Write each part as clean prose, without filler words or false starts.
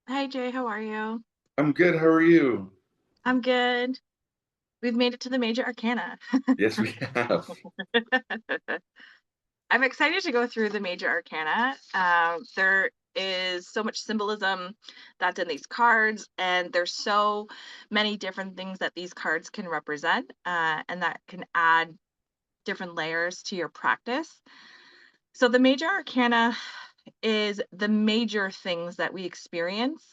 Hi Jay, how are you? I'm good. How are you? I'm good. We've made it to the Major Arcana. Yes, we have. I'm excited to go through the Major Arcana. There is so much symbolism that's in these cards, and there's so many different things that these cards can represent, and that can add different layers to your practice. So the Major Arcana is the major things that we experience.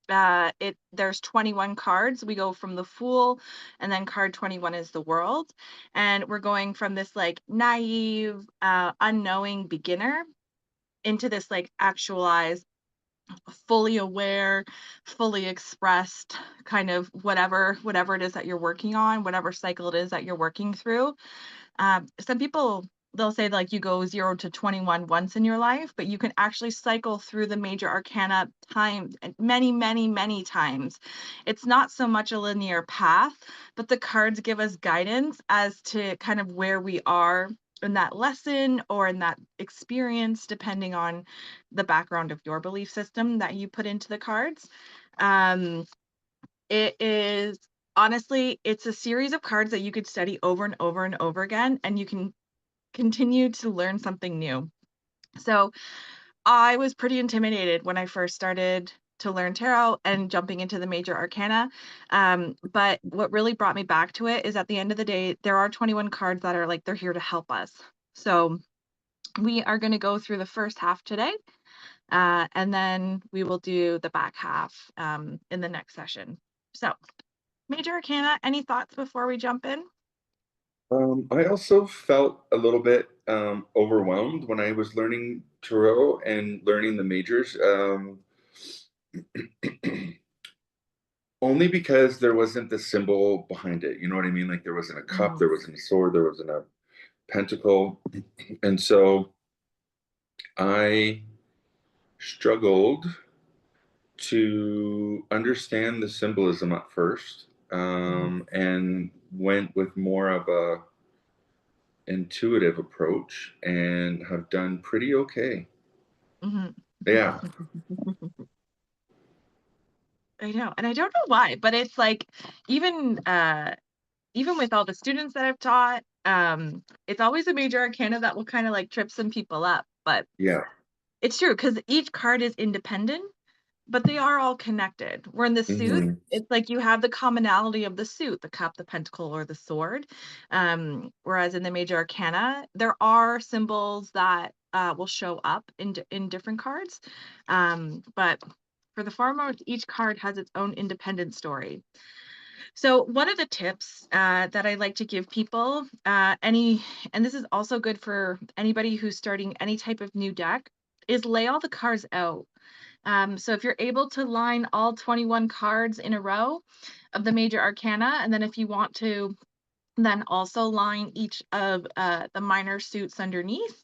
There's 21 cards. We go from the Fool, and then card 21 is the World, and we're going from this like naive, unknowing beginner into this like actualized, fully aware, fully expressed kind of whatever it is that you're working on, whatever cycle it is that you're working through. Some people, they'll say like you go 0 to 21 once in your life, but you can actually cycle through the major arcana times and many times. It's not so much a linear path, but the cards give us guidance as to kind of where we are in that lesson or in that experience, depending on the background of your belief system that you put into the cards. Um, it is honestly, it's a series of cards that you could study over and over and over again, and you can continue to learn something new. So I was pretty intimidated when I first started to learn tarot and jumping into the major arcana. But what really brought me back to it is at the end of the day, there are 21 cards that are like they're here to help us. So we are going to go through the first half today, and then we will do the back half in the next session. So Major Arcana, any thoughts before we jump in? I also felt a little bit overwhelmed when I was learning tarot and learning the majors, only because there wasn't the symbol behind it. You know what I mean? Like there wasn't a cup, Mm, there wasn't a sword, there wasn't a pentacle. And so I struggled to understand the symbolism at first, mhm, and went with more of a intuitive approach and have done pretty okay. mhm. Yeah. I know, and I don't know why, but it's like even even with all the students that I've taught, it's always a major arcana that will kind of like trip some people up. But Yeah. it's true because each card is independent, but they are all connected. Where in the suit, Hmm. it's like you have the commonality of the suit, the cup, the pentacle, or the sword. Whereas in the major arcana, there are symbols that will show up in different cards. But for the foremost, each card has its own independent story. So one of the tips that I like to give people, and this is also good for anybody who's starting any type of new deck, is lay all the cards out. So if you're able to line all 21 cards in a row of the major arcana, and then if you want to then also line each of the minor suits underneath.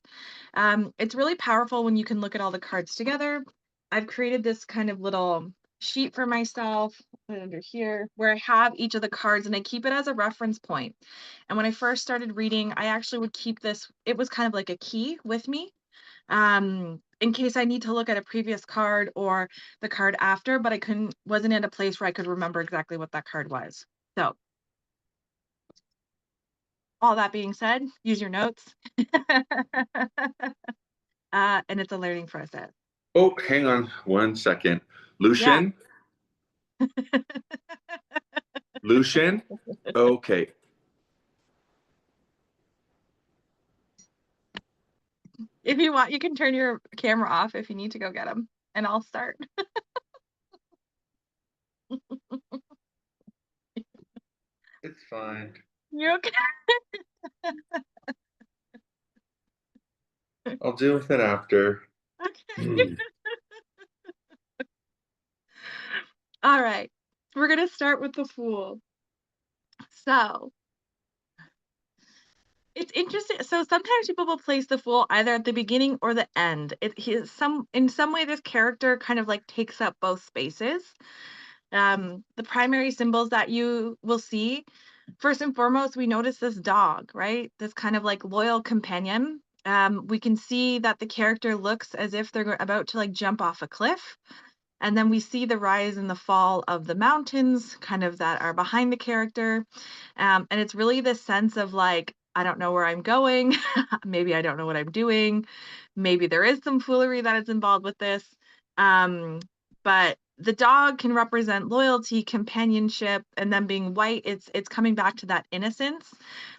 It's really powerful when you can look at all the cards together. I've created this kind of little sheet for myself, put it under here, where I have each of the cards and I keep it as a reference point. And when I first started reading, I actually would keep this, it was kind of like a key with me, in case I need to look at a previous card or the card after, but wasn't in a place where I could remember exactly what that card was. So all that being said, use your notes. And it's a learning process. Oh, hang on 1 second. Yeah. Lucian? Lucian? Okay. If you want, you can turn your camera off if you need to go get them, and I'll start. It's fine. You okay? I'll deal with it after. Okay. All right. We're gonna start with the Fool. So it's interesting. So sometimes people will place the Fool either at the beginning or the end. In some way this character kind of like takes up both spaces. The primary symbols that you will see, first and foremost, we notice this dog, right? This kind of like loyal companion. We can see that the character looks as if they're about to like jump off a cliff. And then we see the rise and the fall of the mountains kind of that are behind the character. And it's really this sense of like, I don't know where I'm going. Maybe I don't know what I'm doing. Maybe there is some foolery that is involved with this. Um, but the dog can represent loyalty, companionship, and then being white, it's coming back to that innocence.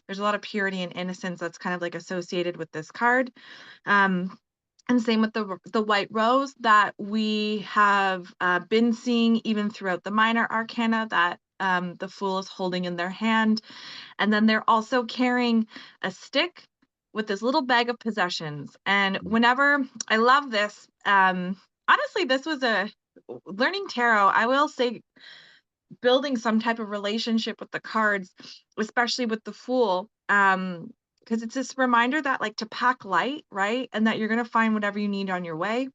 There's a lot of purity and innocence that's kind of like associated with this card. Um, and same with the white rose that we have been seeing even throughout the minor arcana that the fool is holding in their hand. And then they're also carrying a stick with this little bag of possessions. And whenever I love this, honestly, this was a learning tarot. I will say building some type of relationship with the cards, especially with the fool. Because it's this reminder that like to pack light, right? And that you're gonna find whatever you need on your way.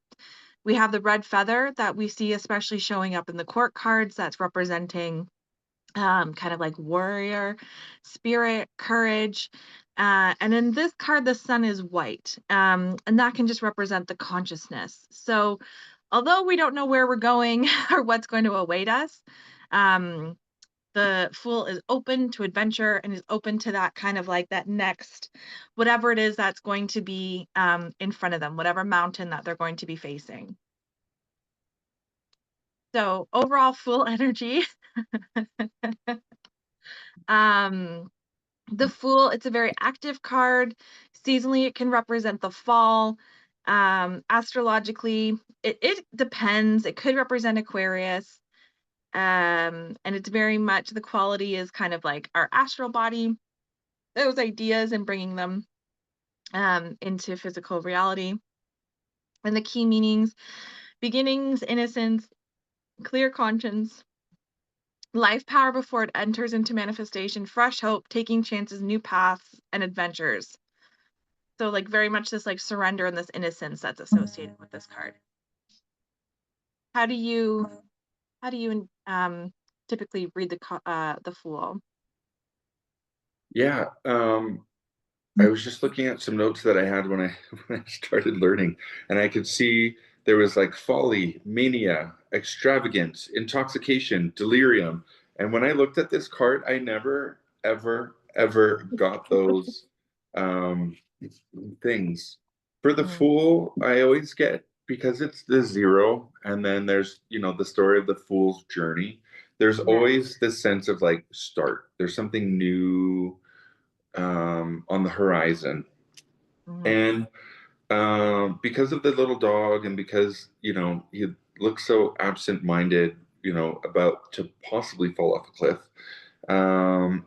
We have the red feather that we see especially showing up in the court cards that's representing kind of like warrior, spirit, courage. And in this card, the sun is white, and that can just represent the consciousness. So, although we don't know where we're going or what's going to await us, um, the fool is open to adventure and is open to that kind of like that next, whatever it is that's going to be in front of them, whatever mountain that they're going to be facing. So, overall, fool energy. um, The Fool, it's a very active card. Seasonally, it can represent the fall. Astrologically, it depends. It could represent Aquarius. And it's very much the quality is kind of like our astral body, those ideas and bringing them into physical reality. And the key meanings: beginnings, innocence, clear conscience, life power before it enters into manifestation, fresh hope, taking chances, new paths, and adventures. So like very much this like surrender and this innocence that's associated with this card. How do you typically read the Fool? Yeah. I was just looking at some notes that I had when I when I started learning, and I could see there was like folly, mania, extravagance, intoxication, delirium. And when I looked at this card, I never, ever, ever got those um, things. For the Mm, fool, I always get because it's the zero, and then there's, the story of the fool's journey. There's yeah. always this sense of like start. There's something new on the horizon. Mhm. And because of the little dog and because, he looks so absent-minded, about to possibly fall off a cliff,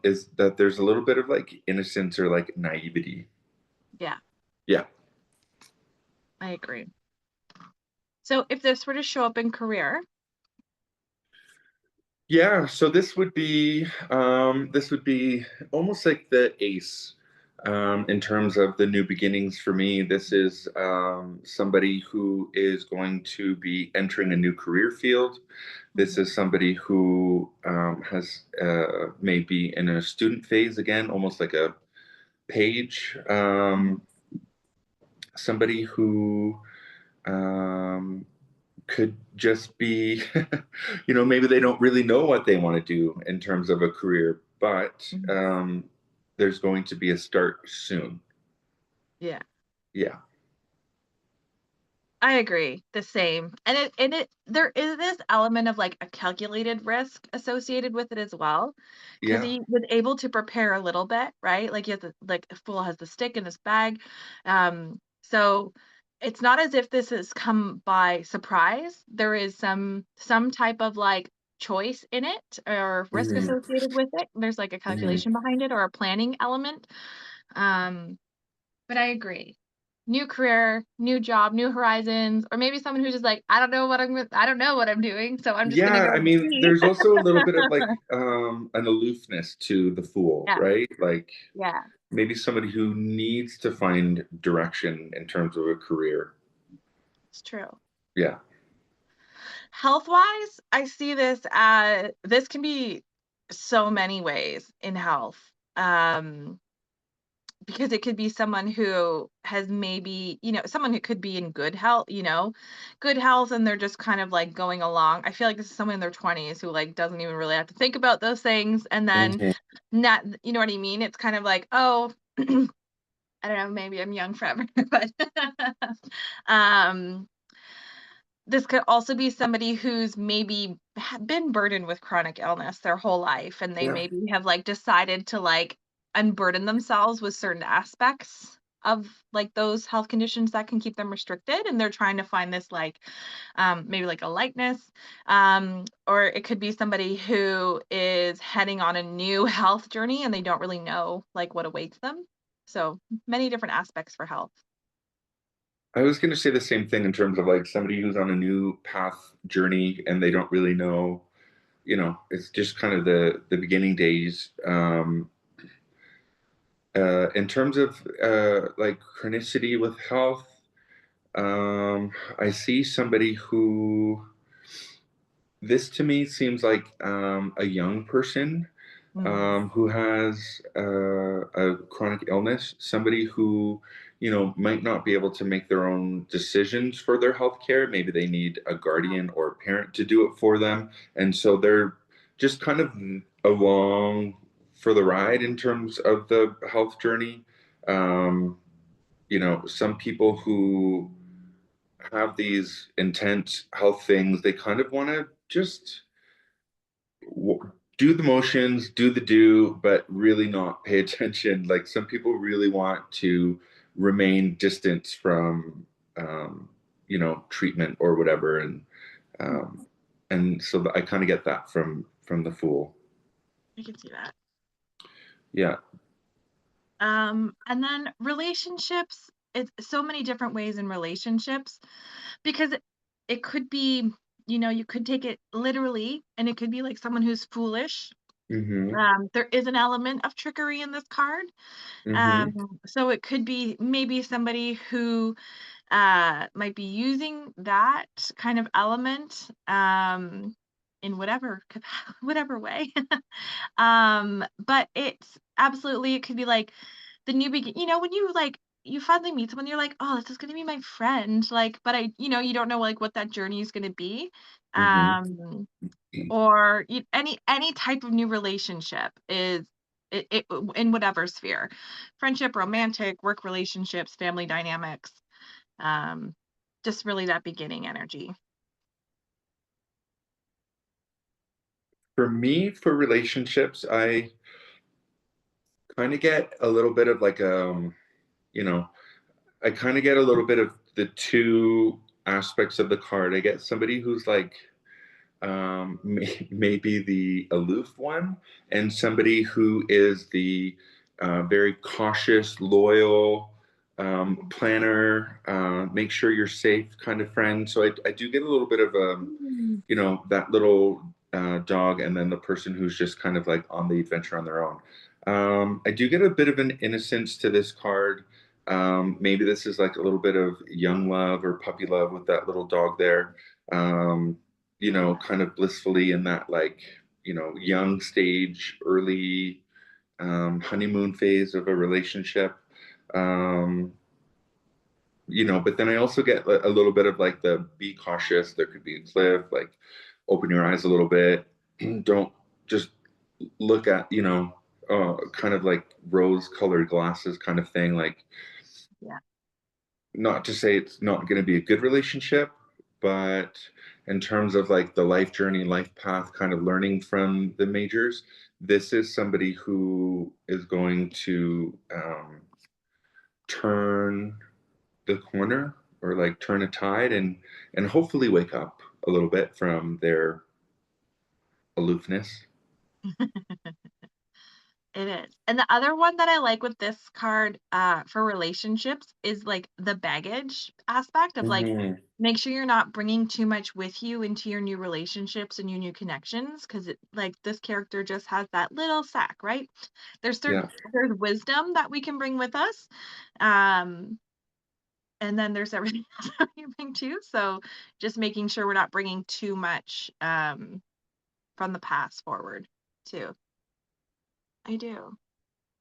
is that there's a little bit of like innocence or like naivety. Yeah, Yeah. I agree. So if this were to show up in career, Yeah, so this would be almost like the ace in terms of the new beginnings for me. This is somebody who is going to be entering a new career field. This mhm, is somebody who has maybe in a student phase again, almost like a page. mhm, Somebody who um, could just be, maybe they don't really know what they want to do in terms of a career, but mhm. there's going to be a start soon. Yeah, Yeah. I agree. The same. And it there is this element of like a calculated risk associated with it as well. Because Yeah. he was able to prepare a little bit, right? Like he has like a fool has the stick in his bag. So it's not as if this has come by surprise. There is some type of like choice in it or risk Hmm. associated with it. There's like a Hmm. calculation behind it or a planning element. Um, but I agree. New career, new job, new horizons, or maybe someone who's just like, I don't know what I'm doing, so I'm just gonna Yeah, go I and mean, see. there's also a little bit of like an aloofness to the fool, Yeah, right? Like yeah, maybe somebody who needs to find direction in terms of a career. it's true. Yeah. Health wise, I see this as this can be so many ways in health. Um, because it could be someone who has maybe, someone who could be in good health, and they're just kind of like going along. I feel like this is someone in their 20s who like doesn't even really have to think about those things. And then Mhm. not, you know what I mean? It's kind of like, oh, I don't know, maybe I'm young forever, but um this could also be somebody who's maybe been burdened with chronic illness their whole life, and they Yeah. maybe have like decided to like unburden themselves with certain aspects of like those health conditions that can keep them restricted, and they're trying to find this like maybe like a lightness, or it could be somebody who is heading on a new health journey and they don't really know like what awaits them. So many different aspects for health. I was going to say the same thing in terms of like somebody who's on a new path journey and they don't really know, it's just kind of the beginning days. In terms of like chronicity with health, I see somebody who this to me seems like a young person Mm. who has a chronic illness, somebody who, might not be able to make their own decisions for their health care. Maybe they need a guardian or a parent to do it for them. And so they're just kind of along for the ride in terms of the health journey. Um, some people who have these intense health things, they kind of want to just do the motions, do the do, but really not pay attention. Like some people really want to remain distant from, um, treatment or whatever, and so I kind of get that from the Fool. I can see that. Yeah. And then relationships, it's so many different ways in relationships because it could be, you could take it literally and it could be like someone who's foolish. Mm-hmm. There is an element of trickery in this card. Mm-hmm. So it could be maybe somebody who might be using that kind of element in whatever whatever way. But it's absolutely, it could be like the new begin when you like you finally meet someone, you're like, "Oh, this is gonna be my friend." Like, but you don't know like what that journey is gonna be. Mm-hmm. Or any type of new relationship is it in whatever sphere. Friendship, romantic, work relationships, family dynamics, um, just really that beginning energy. For me, for relationships, I kind of get a little bit of like you know, I kind of get a little bit of the two aspects of the card. I get somebody who's like maybe the aloof one, and somebody who is the very cautious, loyal, planner, make sure you're safe kind of friend. So I do get a little bit of Mm. that little dog, and then the person who's just kind of like on the adventure on their own. I do get a bit of an innocence to this card. Maybe this is like a little bit of young love or puppy love with that little dog there. Um, kind of blissfully in that like, young stage, early honeymoon phase of a relationship. Um, but then I also get a little bit of like the be cautious. There could be a cliff, like open your eyes a little bit. Don't just look at, kind of like rose colored glasses kind of thing. Like, Yeah. not to say it's not going to be a good relationship, but in terms of like the life journey, life path, kind of learning from the majors, this is somebody who is going to turn the corner or like turn a tide and hopefully wake up a little bit from their aloofness. It is. And the other one that I like with this card, for relationships is like the baggage aspect of like, Hmm. make sure you're not bringing too much with you into your new relationships and your new connections, because it like this character just has that little sack, right? Yeah. There's wisdom that we can bring with us. Um, and then there's everything else that we bring too. So just making sure we're not bringing too much from the past forward too. I do.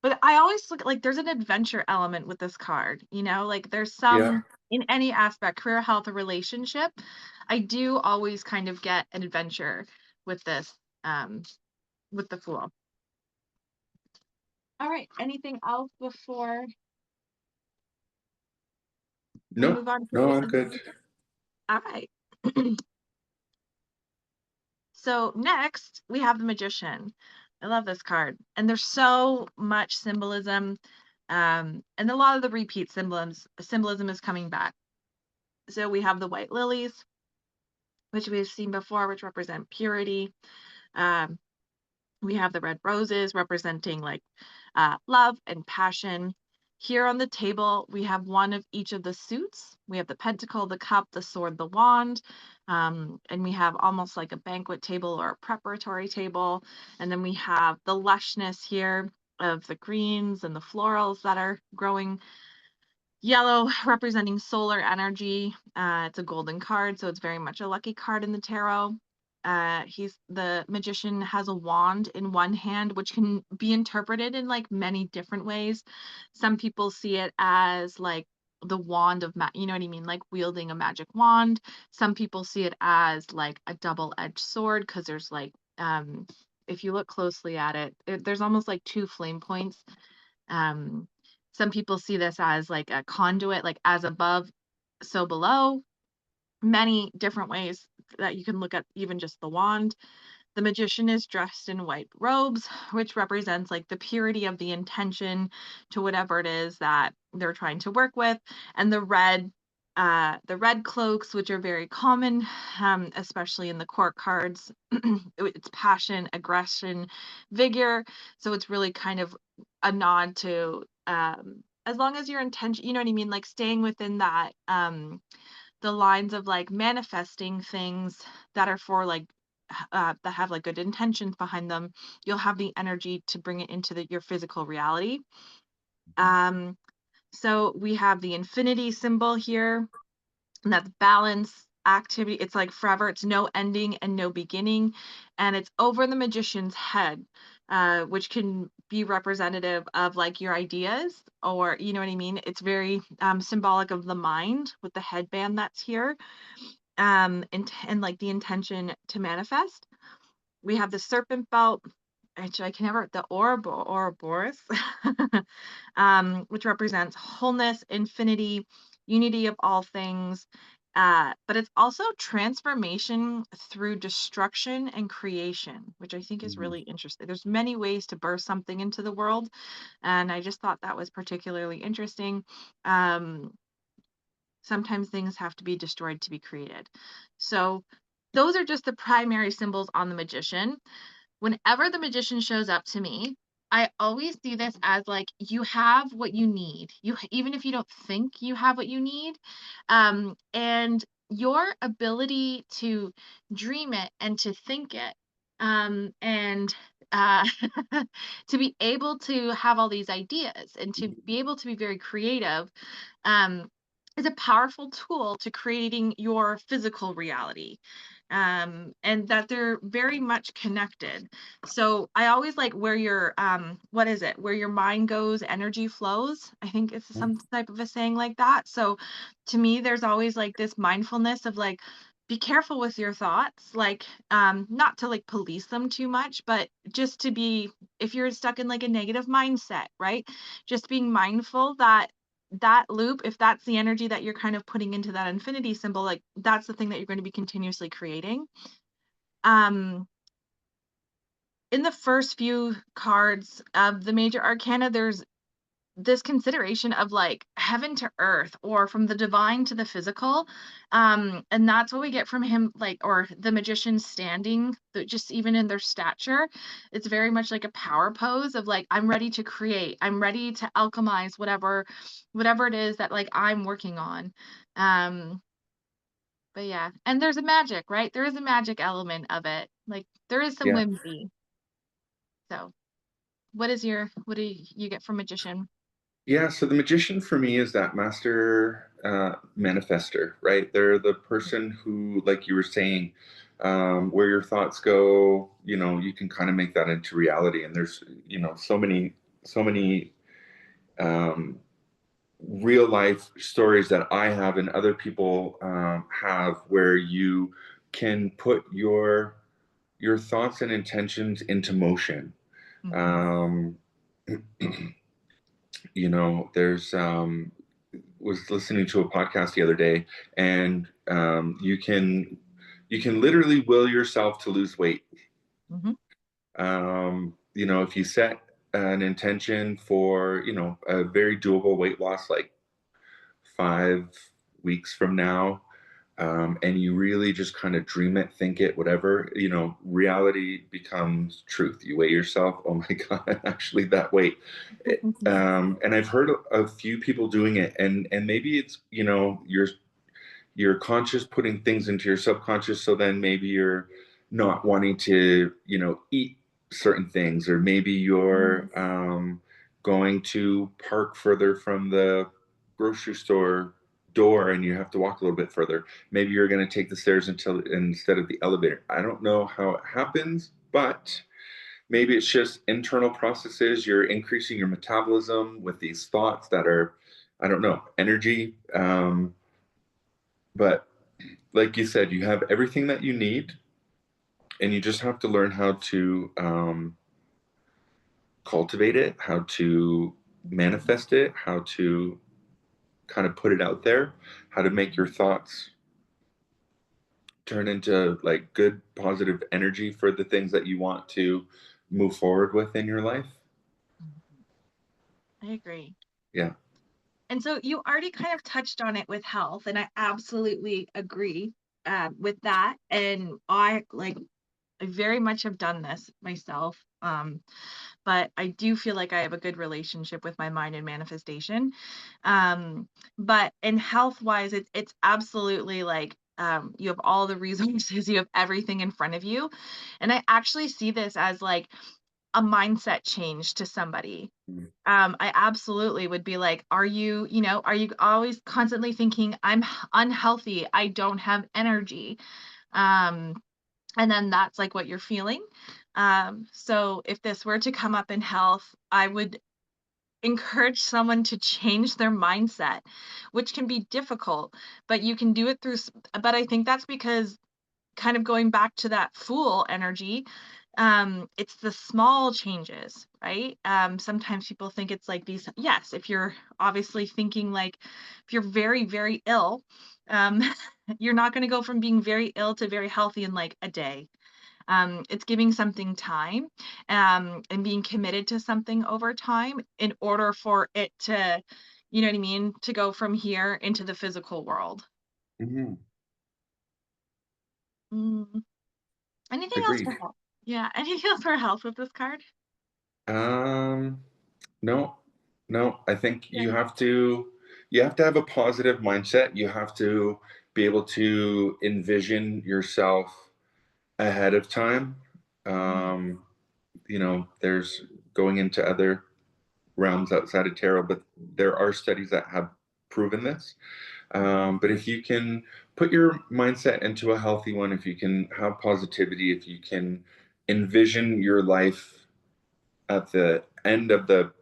But I always look like there's an adventure element with this card, you know, like there's Yeah. some in any aspect, career, health, or relationship. I do always kind of get an adventure with this, um, with the Fool. All right. Anything else before we No, move on no, to I'm good. all right. So next we have the Magician. I love this card. And there's so much symbolism. And a lot of the repeat symbolism is coming back. So we have the white lilies, which we've seen before, which represent purity. Um, we have the red roses representing like love and passion. Here on the table, we have one of each of the suits. We have the pentacle, the cup, the sword, the wand. And we have almost like a banquet table or a preparatory table. And then we have the lushness here of the greens and the florals that are growing. Yellow representing solar energy. It's a golden card, so it's very much a lucky card in the tarot. He's the magician has a wand in one hand, which can be interpreted in like many different ways. Some people see it as like the wand of you know what I mean, like wielding a magic wand. Some people see it as like a double-edged sword because there's like if you look closely at it, there's almost like two flame points. um, some people see this as like a conduit, like as above, so below. Many different ways that you can look at even just the wand. The magician is dressed in white robes, which represents like the purity of the intention to whatever it is that they're trying to work with. And the red cloaks, which are very common, especially in the court cards. It's passion, aggression, vigor. So it's really kind of a nod to as long as your intention, you know what I mean, like staying within that the lines of like manifesting things that are for like that have like good intentions behind them, you'll have the energy to bring it into your physical reality. Um, so we have the infinity symbol here, and that's balance, activity. It's like forever. It's no ending and no beginning, and it's over the magician's head, which can be representative of like your ideas, or you know what I mean. It's very symbolic of the mind with the headband that's here, and like the intention to manifest. We have the serpent belt, which I can never, the Ouroboros, which represents wholeness, infinity, unity of all things. But it's also transformation through destruction and creation, which I think is Mhm. really interesting. There's many ways to birth something into the world, and I just thought that was particularly interesting. Um, Sometimes things have to be destroyed to be created. So those are just the primary symbols on the magician. Whenever the magician shows up to me, I always see this as like you have what you need. Even if you don't think you have what you need, and your ability to dream it and to think it, and uh, to be able to have all these ideas and to be able to be very creative, um, is a powerful tool to creating your physical reality, and that they're very much connected. So I always like where your what is it, where your mind goes energy flows. I think it's some type of a saying like that. So to me there's always like this mindfulness of like be careful with your thoughts, like not to like police them too much, but just to be, if you're stuck in like a negative mindset, right, just being mindful that that loop, if that's the energy that you're kind of putting into that infinity symbol, like that's the thing that you're going to be continuously creating. Um, in the first few cards of the major arcana, there's this consideration of like heaven to earth or from the divine to the physical. And that's what we get from him, like, or the magician standing, just even in their stature, it's very much like a power pose of like I'm ready to create, I'm ready to alchemize whatever it is that like I'm working on. But yeah, and there's a magic, right? There is a magic element of it, like there is some Yeah. whimsy. So what do you get from magician? Yeah, so the magician for me is that master manifester, right? They're the person who, like you were saying, where your thoughts go, you can kind of make that into reality. And there's, so many so many um, real life stories that I have and other people have, where you can put your thoughts and intentions into motion. Mhm. Um, you know, there's was listening to a podcast the other day, and you can literally will yourself to lose weight. Mhm. You know, if you set an intention for, you know, a very doable weight loss, like 5 weeks from now, and you really just kind of dream it, think it, whatever, you know, reality becomes truth. You weigh yourself. Oh my God, I'm actually that weight. And I've heard a few people doing it, and maybe it's, you know, you're conscious putting things into your subconscious, so then maybe you're not wanting to, you know, eat certain things, or maybe you're Mhm. going to park further from the grocery store door and you have to walk a little bit further. Maybe you're going to take the stairs until instead of the elevator. I don't know how it happens, but maybe it's just internal processes. You're increasing your metabolism with these thoughts that are, I don't know, energy. But like you said, you have everything that you need, and you just have to learn how to cultivate it, how to Mhm. manifest it, how to kind of put it out there, how to make your thoughts turn into like good, positive energy for the things that you want to move forward with in your life. Mhm. I agree. Yeah. And so you already kind of touched on it with health, and I absolutely agree with that. And I very much have done this myself. But I do feel like I have a good relationship with my mind and manifestation. Um, but in health wise, it's absolutely like you have all the resources, you have everything in front of you. And I actually see this as like a mindset change to somebody. I absolutely would be like, are you always constantly thinking, unhealthy, I don't have energy? Um, and then that's like what you're feeling. So if this were to come up in health, I would encourage someone to change their mindset, which can be difficult, but you can do it through, but I think that's because kind of going back to that fool energy, it's the small changes, right? Sometimes people think it's like these, yes, if you're obviously thinking like, if you're very, very ill, um, you're not going to go from being very ill to very healthy in like a day. It's giving something time, and being committed to something over time in order for it to, you know what I mean, to go from here into the physical world. Mm-hmm. Mm. Anything else Agreed. for health? Yeah, anything else for health with this card? Um, no, no, I think Yeah. you have to have a positive mindset. You have to be able to envision yourself ahead of time. Mhm. Um, you know, there's going into other realms outside of tarot, but there are studies that have proven this. But if you can put your mindset into a healthy one, if you can have positivity, if you can envision your life at the end of the,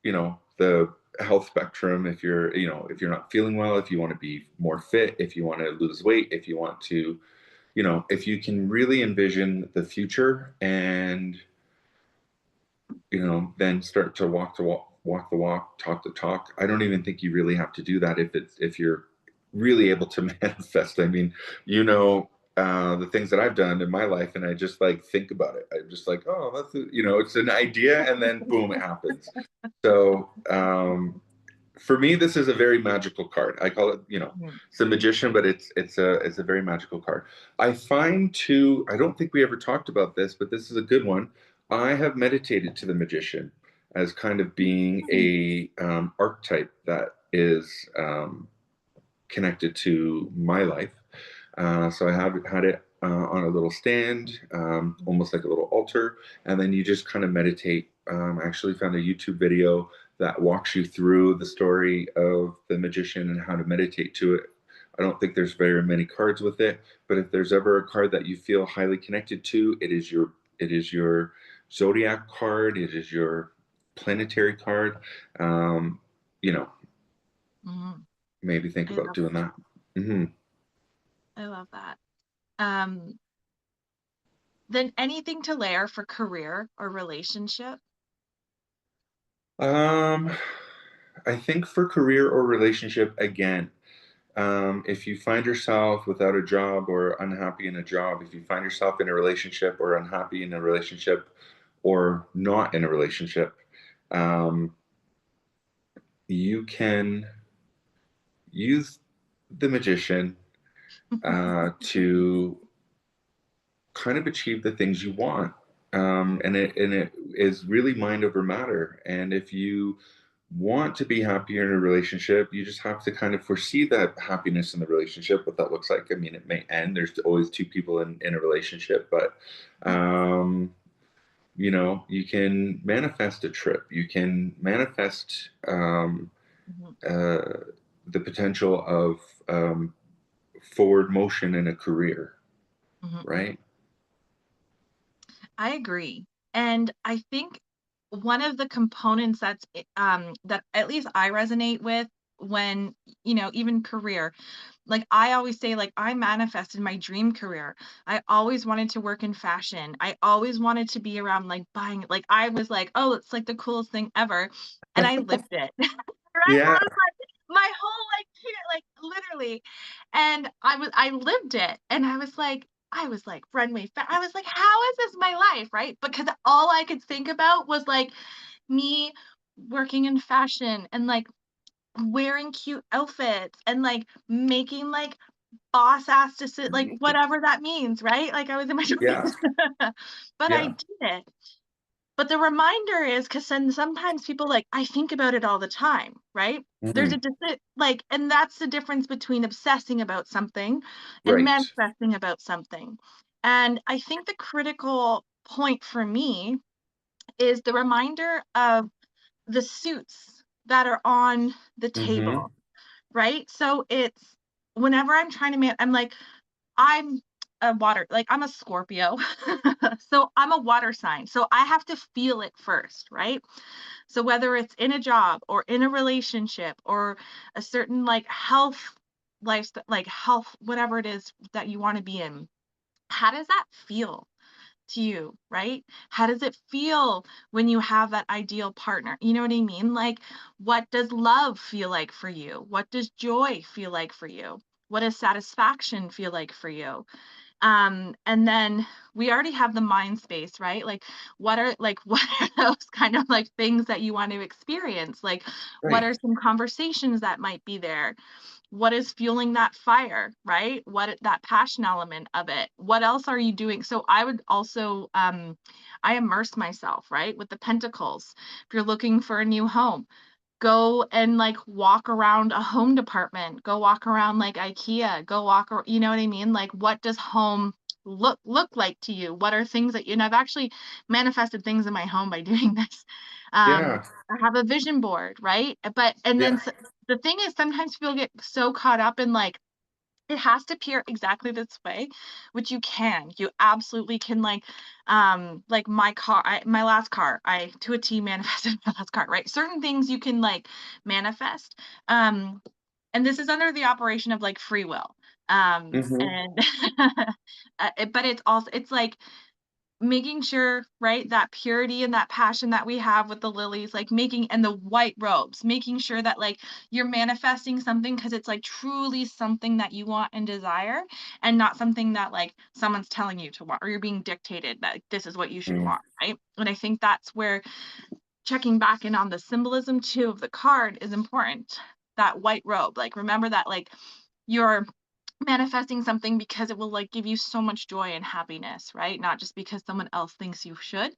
you know, the health spectrum, if you're, you know, if you're not feeling well, if you want to be more fit, if you want to lose weight, if you want to, you know, if you can really envision the future and, you know, then start to walk the walk, talk the talk. I don't even think you really have to do that if you're really able to manifest. I mean, you know, the things that I've done in my life, and I just like think about it. I'm just like, oh, you know, it's an idea, and then boom, it happens. So for me, this is a very magical card. I call it, you know, Mhm. it's a magician, but it's a very magical card. I find too. I don't think we ever talked about this, but this is a good one. I have meditated to the magician as kind of being Mhm. a archetype that is connected to my life. So I have had it on a little stand, almost like a little altar, and then you just kind of meditate. I actually found a YouTube video that walks you through the story of the magician and how to meditate to it. I don't think there's very many cards with it, but if there's ever a card that you feel highly connected to, it is your zodiac card, it is your planetary card. Um, you know, Mhm. maybe think I about love doing that. Hmm. I love that. Um, then anything to layer for career or relationship? Um, I think for career or relationship, again, if you find yourself without a job or unhappy in a job, if you find yourself in a relationship or unhappy in a relationship or not in a relationship, um, you can use the magician to kind of achieve the things you want. And it is really mind over matter. And if you want to be happier in a relationship, you just have to kind of foresee that happiness in the relationship, what that looks like. I mean, it may end. There's always two people in a relationship, but you can manifest a trip. You can manifest Mhm, uh, the potential of forward motion in a career, mhm. right? I agree. And I think one of the components that at least I resonate with when, even career, like I always say, like I manifested my dream career. I always wanted to work in fashion. I always wanted to be around like buying, like I was like, oh, it's like the coolest thing ever. And I lived it. Right? Yeah, I was like my whole like like literally. And I lived it. And I was like runway I was like, how is this my life? Right? Because all I could think about was like me working in fashion and like wearing cute outfits and like making like boss ass like whatever that means, right? Like I was in my yeah, 20s. But I yeah. did it. But the reminder is because then sometimes people like, I think about it all the time, right? There's a Mhm. like, and that's the difference between obsessing about something and Right. manifesting about something. And I think the critical point for me is the reminder of the suits that are on the Hmm. table, right? So it's whenever I'm trying to I'm like, I'm I'm a Scorpio. So I'm a water sign. So I have to feel it first, right? So whether it's in a job or in a relationship or a certain like health lifestyle, like health, whatever it is that you want to be in, how does that feel to you, right? How does it feel when you have that ideal partner? You know what I mean? Like, what does love feel like for you? What does joy feel like for you? What does satisfaction feel like for you? And then we already have the mind space, right? Like what are those kind of like things that you want to experience? Like what Right. are some conversations that might be there? What is fueling that fire, right? That passion element of it? What else are you doing? So I would also I immerse myself, right? With the pentacles. If you're looking for a new home, go and like walk around a home department, go walk around like IKEA, go walk you know what I mean? Like what does home look like to you? What are things that and I've actually manifested things in my home by doing this. Yeah. I have a vision board, right? But and then Yeah. the thing is sometimes people get so caught up in like it has to appear exactly this way, which you can. You absolutely can like my car, my last car, I to a T manifested my last car, right? Certain things you can like manifest. Um, and this is under the operation of like free will. Hmm. And but it's also it's like making sure, right, that purity and that passion that we have with the lilies, like making and the white robes, making sure that like you're manifesting something because it's like truly something that you want and desire and not something that like someone's telling you to want or you're being dictated that like, this is what you should want, right? And I think that's where checking back in on the symbolism too of the card is important. That white robe, like remember that like you're manifesting something because it will like give you so much joy and happiness, right? Not just because someone else thinks you should.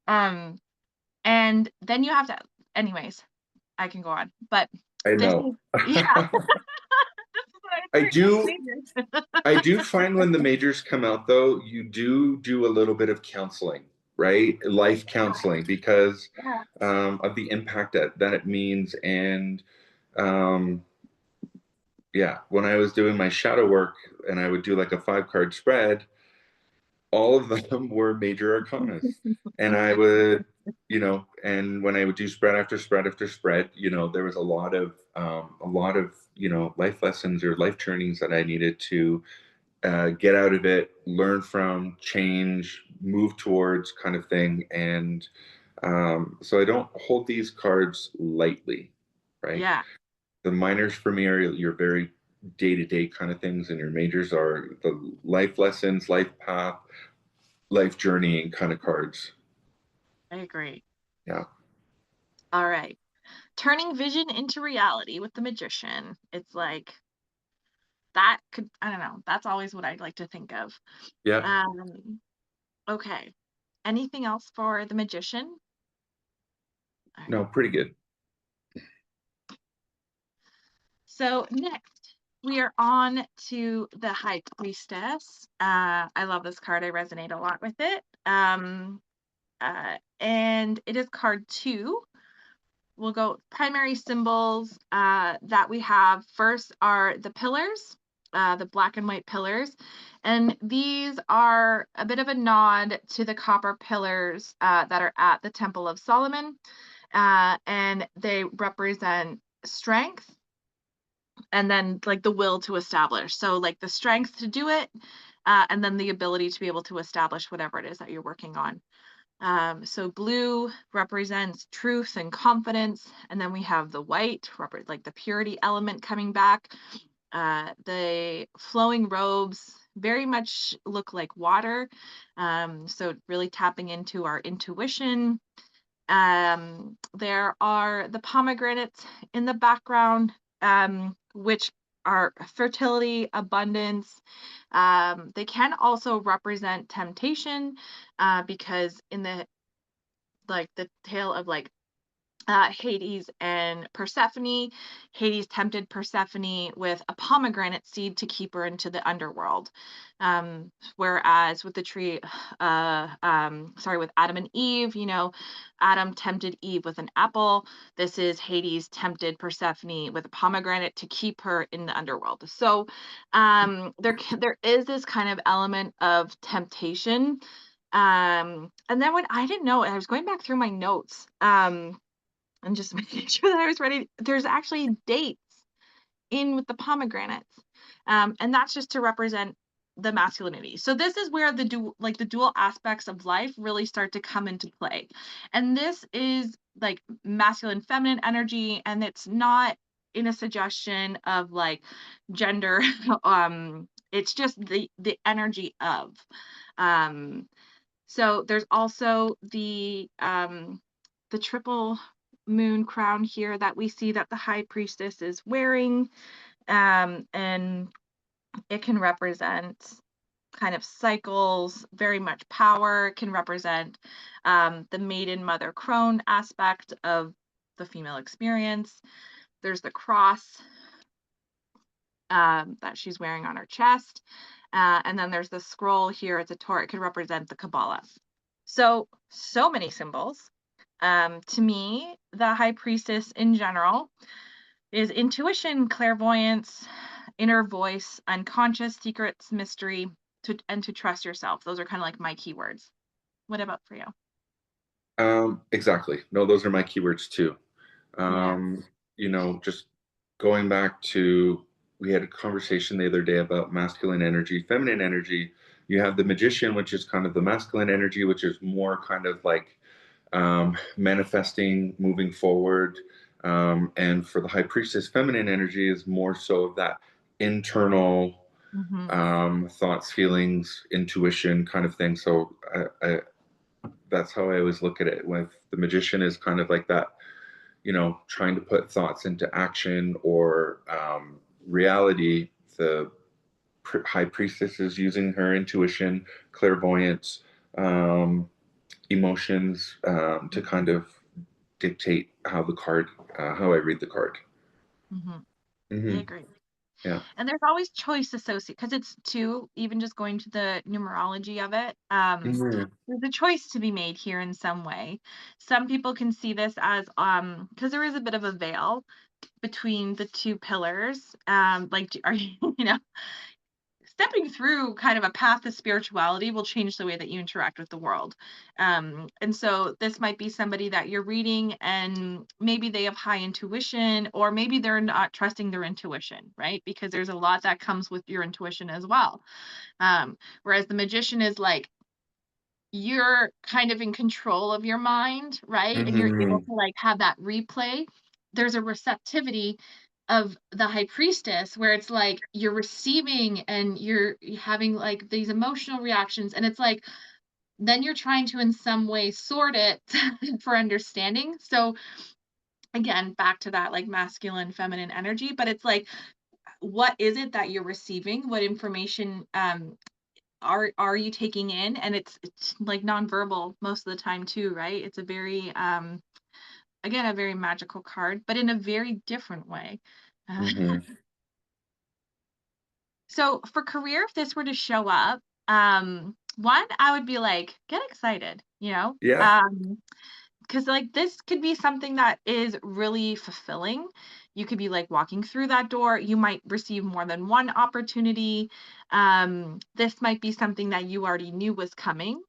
Um, and then you have to, anyways, I can go on, but I this know. is, yeah, this is what I I learned with do. majors. I do find when the majors come out, though, you do a little bit of counseling, right? Life counseling because Yeah. of the impact that it means. And um, yeah, when I was doing my shadow work and I would do like a 5 card spread, all of them were major arcanas. And I would, and when I would do spread after spread after spread, there was a lot of, life lessons or life turnings that I needed to get out of it, learn from, change, move towards kind of thing. And so I don't hold these cards lightly, right? Yeah, The minors for me are your very day-to-day kind of things, and your majors are the life lessons, life path, life journeying kind of cards. I agree. Yeah. All right. Turning vision into reality with the magician. It's like that could, I don't know, that's always what I'd like to think of. Yeah. Um, okay. Anything else for the magician? All right. No, pretty good. So next, we are on to the High Priestess. I love this card. I resonate a lot with it. And it is card 2. We'll go primary symbols that we have. First are the pillars, the black and white pillars. And these are a bit of a nod to the copper pillars that are at the Temple of Solomon. And they represent strength and then like the will to establish. So like the strength to do it, and then the ability to be able to establish whatever it is that you're working on. So blue represents truth and confidence, and then we have the white, like the purity element coming back. The flowing robes very much look like water, so really tapping into our intuition. There are the pomegranates in the background, which are fertility, abundance. They can also represent temptation, because in the tale of like Hades and Persephone. Hades tempted Persephone with a pomegranate seed to keep her into the underworld. Whereas with the tree, with Adam and Eve, Adam tempted Eve with an apple. This is Hades tempted Persephone with a pomegranate to keep her in the underworld. So there is this kind of element of temptation. And then when I didn't know, I was going back through my notes. And just making sure that I was ready. There's actually dates in with the pomegranates, and that's just to represent the masculinity. So this is where the dual aspects of life really start to come into play, and this is like masculine, feminine energy, and it's not in a suggestion of like gender. It's just the energy of. Um, so there's also the triple moon crown here that we see that the high priestess is wearing. And it can represent kind of cycles, very much power, can represent the maiden mother crone aspect of the female experience. There's the cross that she's wearing on her chest. And then there's the scroll here. It's a Torah. It could represent the Kabbalah. So many symbols. To me, the high priestess in general is intuition, clairvoyance, inner voice, unconscious, secrets, mystery, and to trust yourself. Those are kind of like my keywords. What about for you? Exactly. No, those are my keywords too. Yeah. Um, just going back to, we had a conversation the other day about masculine energy, feminine energy. You have the magician, which is kind of the masculine energy, which is more kind of like manifesting, moving forward. And for the high priestess, feminine energy is more so of that internal Hmm. thoughts, feelings, intuition kind of thing. So that's how I always look at it. With the magician is kind of like that, trying to put thoughts into action or reality. The high priestess is using her intuition, clairvoyance, um, emotions to kind of dictate how I read the card. Hmm. I Hmm. agree. Yeah. And there's always choice associated because it's two, even just going to the numerology of it. Hmm. There's a choice to be made here in some way. Some people can see this as because there is a bit of a veil between the two pillars. Like, are you, stepping through kind of a path of spirituality will change the way that you interact with the world. And so this might be somebody that you're reading and maybe they have high intuition, or maybe they're not trusting their intuition, right? Because there's a lot that comes with your intuition as well. Whereas the magician is like, you're kind of in control of your mind, right? And you're able Hmm. to like have that replay. There's a receptivity of the high priestess where it's like you're receiving and you're having like these emotional reactions, and it's like then you're trying to in some way sort it for understanding. So again, back to that like masculine feminine energy, but it's like what is it that you're receiving? What information are you taking in? And it's like nonverbal most of the time too, right? It's a very again a very magical card, but in a very different way. Uh, Hmm. so for career, if this were to show up, one, I would be like, get excited, Yeah. because like this could be something that is really fulfilling. You could be like walking through that door, you might receive more than one opportunity. This might be something that you already knew was coming.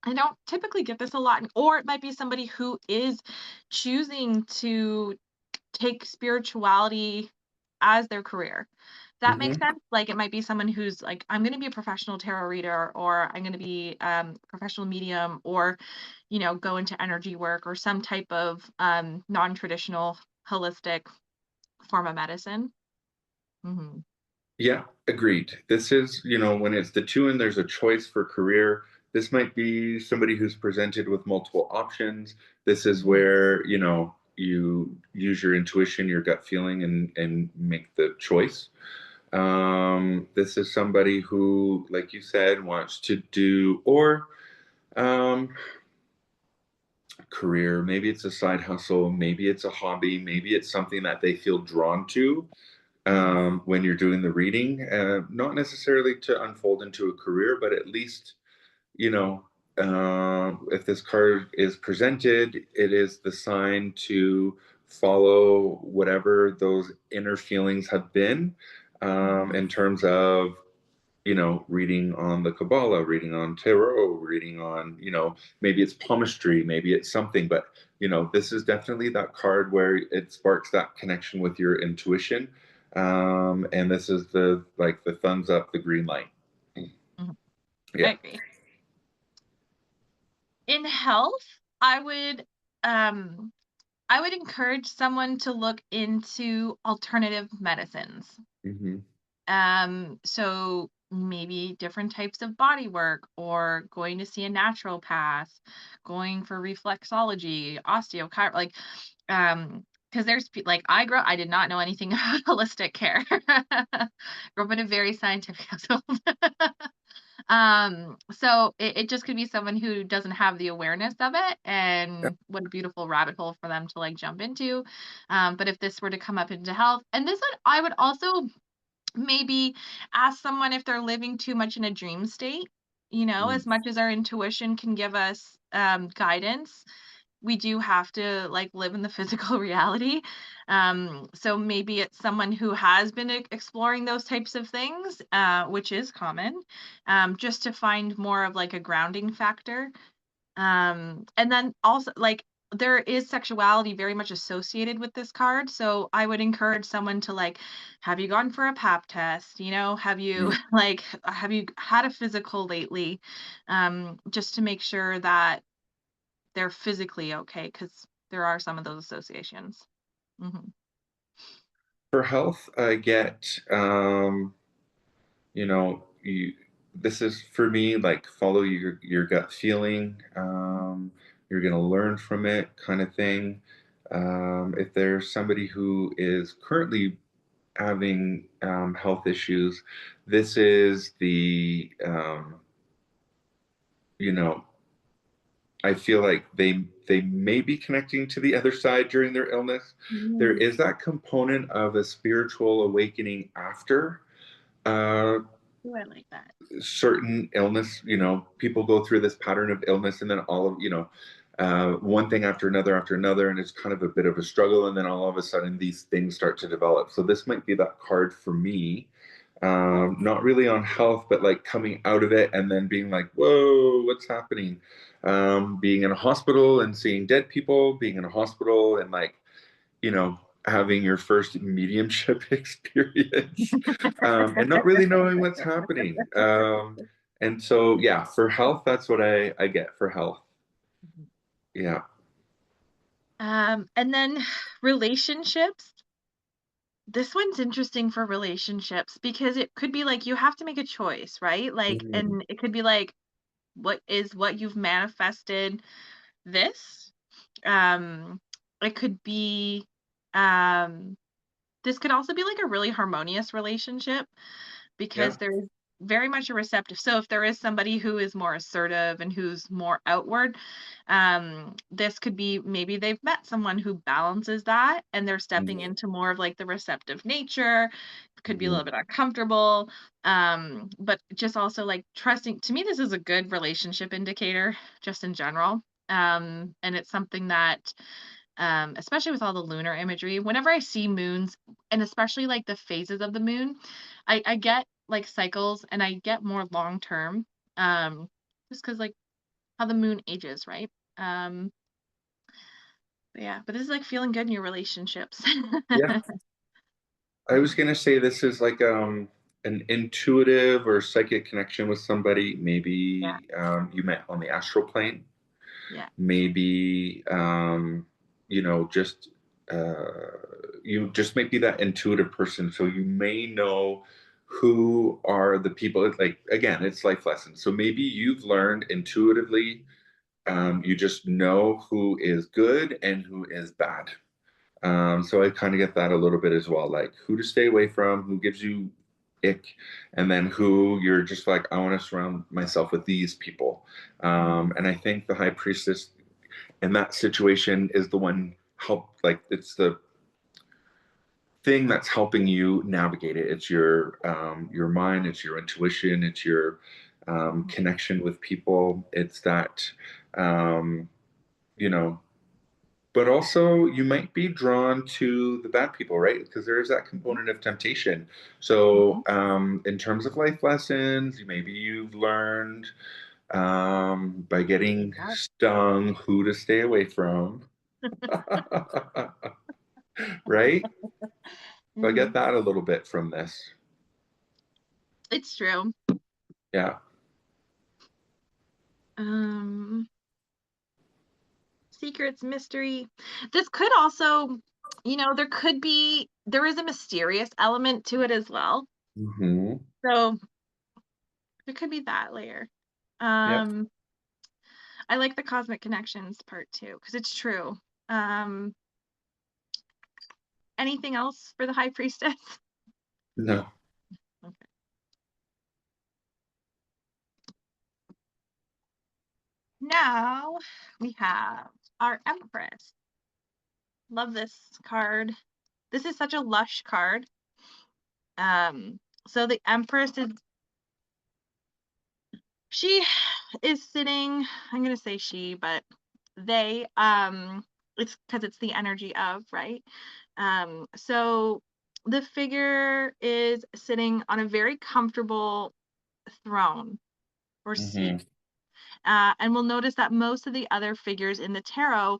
I don't typically get this a lot, or it might be somebody who is choosing to take spirituality as their career. That makes Hmm. sense. Like it might be someone who's like, I'm going to be a professional tarot reader, or I'm going to be professional medium, or go into energy work or some type of non-traditional holistic form of medicine. Hmm. Yeah, agreed. This is, when it's the two and there's a choice for career, this might be somebody who's presented with multiple options. This is Hmm. where, you use your intuition, your gut feeling, and make the choice. This is somebody who, like you said, wants to do, or um, career. Maybe it's a side hustle. Maybe it's a hobby. Maybe it's something that they feel drawn to Hmm. when you're doing the reading. Not necessarily to unfold into a career, but at least, you know, if this card is presented, it is the sign to follow whatever those inner feelings have been Hmm. in terms of reading on the Kabbalah, reading on tarot, reading on, maybe it's palmistry, maybe it's something, but this is definitely that card where it sparks that connection with your intuition. And this is the like the thumbs up, the green light. Hmm. I Yeah. agree. In health, um I would encourage someone to look into alternative medicines. Hmm. So maybe different types of body work, or going to see a naturopath, going for reflexology, osteochiro, like, because like I did not know anything about holistic care. Grew up in a very scientific household. So it just could be someone who doesn't have the awareness of it, and what a beautiful rabbit hole for them to like jump into. But if this were to come up into health, and this would I would also maybe ask someone if they're living too much in a dream state. As much as our intuition can give us guidance, we do have to like live in the physical reality. So maybe it's someone who has been exploring those types of things, which is common, just to find more of like a grounding factor. And then also like there is sexuality very much associated with this card. So I would encourage someone to like, have you gone for a pap test? Have you like have you had a physical lately? Just to make sure that they're physically okay, because there are some of those associations. Hmm. For health, I get, you this is for me like follow your gut feeling. You're gonna learn from it, kind of thing. If there's somebody who is currently having health issues, this is the you know I feel like they may be connecting to the other side during their illness. There Mm. is that component of a spiritual awakening after. Uh, Ooh, I like that. Certain illness, people go through this pattern of illness and then all of, one thing after another, and it's kind of a bit of a struggle. And then all of a sudden, these things start to develop. So, this might be that card for me not really on health, but like coming out of it and then being like, whoa, what's happening? Being in a hospital and seeing dead people, being in a hospital and like, you know, having your first mediumship experience, and not really knowing what's happening. And so, yeah, for health, that's what I get for health. Yeah. And then relationships. This one's interesting for relationships because it could be like you have to make a choice, right? Like, Mhm. and it could be like, what you've manifested this? Um, it could be, um, this could also be like a really harmonious relationship Yeah. because there's very much a receptive. So if there is somebody who is more assertive and who's more outward, this could be maybe they've met someone who balances that and they're stepping Mhm. into more of like the receptive nature. Could be a little Mhm. bit uncomfortable, but just also like trusting. To me, this is a good relationship indicator, just in general. And it's something that, especially with all the lunar imagery, whenever I see moons, and especially like the phases of the moon, I get like cycles and I get more long term, um, just because like how the moon ages, right? Um, but yeah, but this is like feeling good in your relationships. Yeah. I was gonna say this is like an intuitive or psychic connection with somebody. Yeah, Maybe you met on the astral plane. yeah. Maybe just uh, you just might be that intuitive person. So you may know who are the people. Like again, it's life lessons. So maybe you've learned intuitively. You just know who is good and who is bad. So I kind of get that a little bit as well, like who to stay away from, who gives you ick, and then who you're just like, I want to surround myself with these people. And I think the high priestess in that situation is the one like it's the thing that's helping you navigate it. It's your mind, it's your intuition, it's your connection with people. It's that um, you know but also you might be drawn to the bad people, right? Because there is that Mhm, component of temptation. So, mhm. in terms of life lessons, maybe you've learned by getting Yeah. stung who to stay away from, right? So I get Mhm. that a little bit from this. It's true. Yeah. Um, Secrets, mystery. This could also, there is a mysterious element to it as well. Hmm. So it could be that layer. Yeah. Um, I like the cosmic connections part too, because it's true. Um, Anything else for the high priestess? No. Okay. Now we have our Empress. Love this card. This is such a lush card. So the Empress is she is sitting, I'm gonna say she, but they, it's because it's the energy of, right? So the figure is sitting on a very comfortable throne or seat. Hmm. And we'll notice that most of the other figures in the tarot,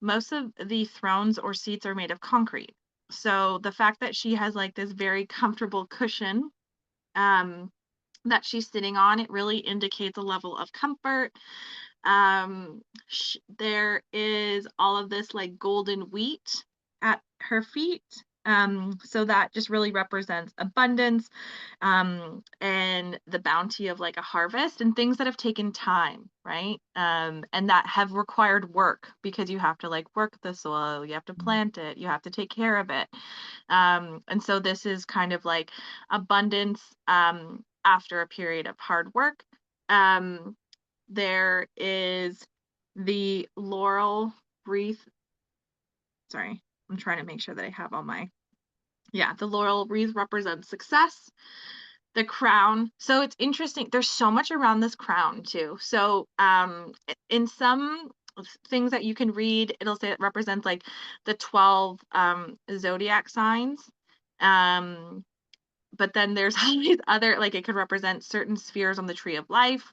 most of the thrones or seats are made of concrete. So the fact that she has like this very comfortable cushion, um, that she's sitting on, it really indicates a level of comfort. There is all of this like golden wheat at her feet. So that just really represents abundance, and the bounty of like a harvest and things that have taken time, right? And that have required work because you have to like work the soil, you have to plant it, you have to take care of it. And so this is kind of like abundance, after a period of hard work. Um, there is the laurel wreath. Sorry, I'm trying to make sure that I have all my. Yeah, the laurel wreath represents success. The crown. So it's interesting. There's so much around this crown too. So in some things that you can read, it'll say it represents like the 12 zodiac signs. Um but then there's all these other, like, it could represent certain spheres on the tree of life.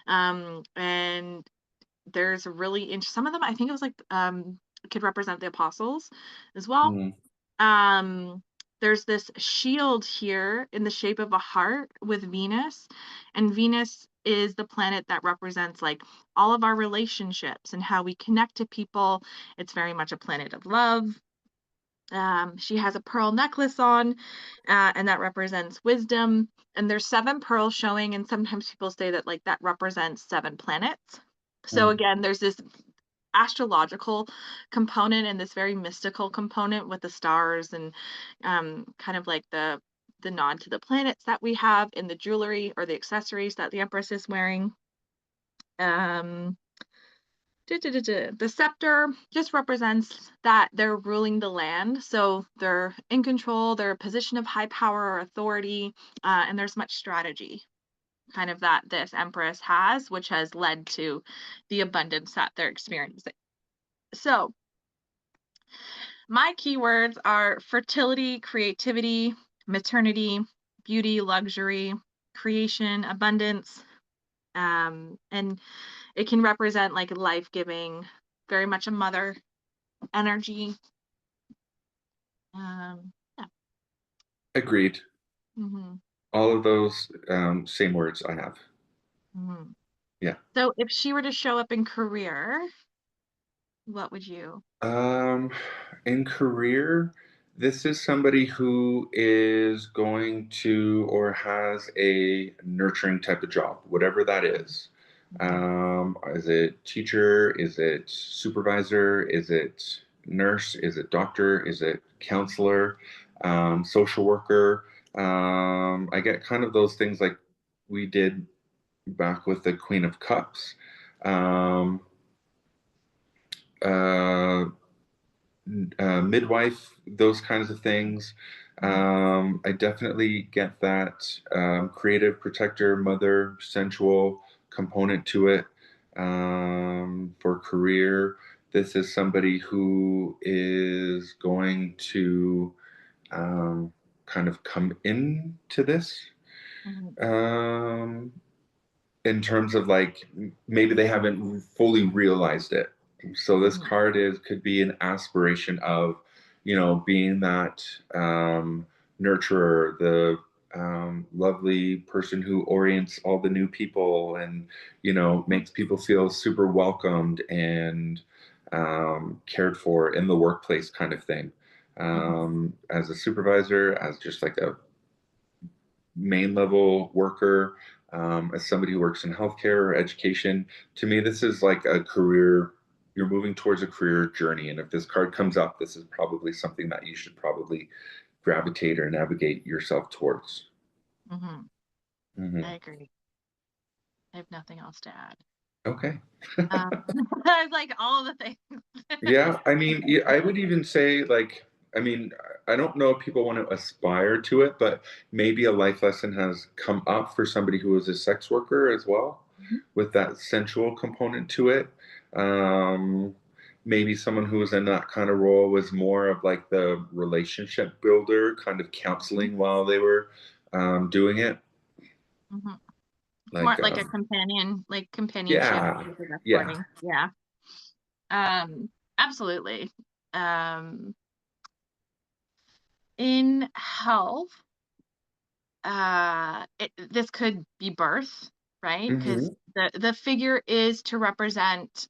And there's really some of them, I think it was like, could represent the apostles as well. Mm, um there's this shield here in the shape of a heart with Venus, and Venus is the planet that represents like all of our relationships and how we connect to people. It's very much a planet of love. She has a pearl necklace on, and that represents wisdom. And there's seven pearls showing, and sometimes people say that like that represents seven planets. So mm. again, there's this astrological component and this very mystical component with the stars, and kind of like the nod to the planets that we have in the jewelry or the accessories that the Empress is wearing. Um, the scepter just represents that they're ruling the land, so they're in control. They're a position of high power or authority, and there's much strategy, kind of that this Empress has, which has led to the abundance that they're experiencing. So my keywords are fertility, creativity, maternity, beauty, luxury, creation, abundance, and it can represent like life-giving, very much a mother energy. Yeah. Agreed. Hmm. All of those same words I have. Hmm. Yeah. So if she were to show up in career, what would you? Um, in career, this is somebody who is going to or has a nurturing type of job, whatever that is. Hmm. Is it teacher? Is it supervisor? Is it nurse? Is it doctor? Is it counselor? Social worker? I get kind of those things like we did back with the Queen of Cups. Um, uh, Midwife, those kinds of things. Hmm. I definitely get that creative protector, mother, sensual component to it. For career, this is somebody who is going to kind of come into this. Hmm. Um, in terms of like maybe they haven't fully realized it. So this Hmm. card is could be an aspiration of, being that nurturer, the lovely person who orients all the new people and makes people feel super welcomed and cared for in the workplace kind of thing. Hmm. As a supervisor, as just like a main level worker, as somebody who works in healthcare or education. To me, this is like a career. You're moving towards a career journey, and if this card comes up, this is probably something that you should probably gravitate or navigate yourself towards. Hmm. I Hmm. agree. I have nothing else to add. Okay. Um, I like all the things. Yeah, I mean, yeah, I would even say like, I mean, I don't know if people want to aspire to it, but maybe a life lesson has come up for somebody who is a sex worker as well, Mhm. with that sensual component to it. Um, Maybe someone who was in that kind of role was more of like the relationship builder, kind of counseling while they were doing it. Mhm. More Like, like a companion, like companionship yeah, with the yeah. escorting. Yeah. Absolutely. Um, in health, this could be birth, right? Because Hmm. the figure is to represent,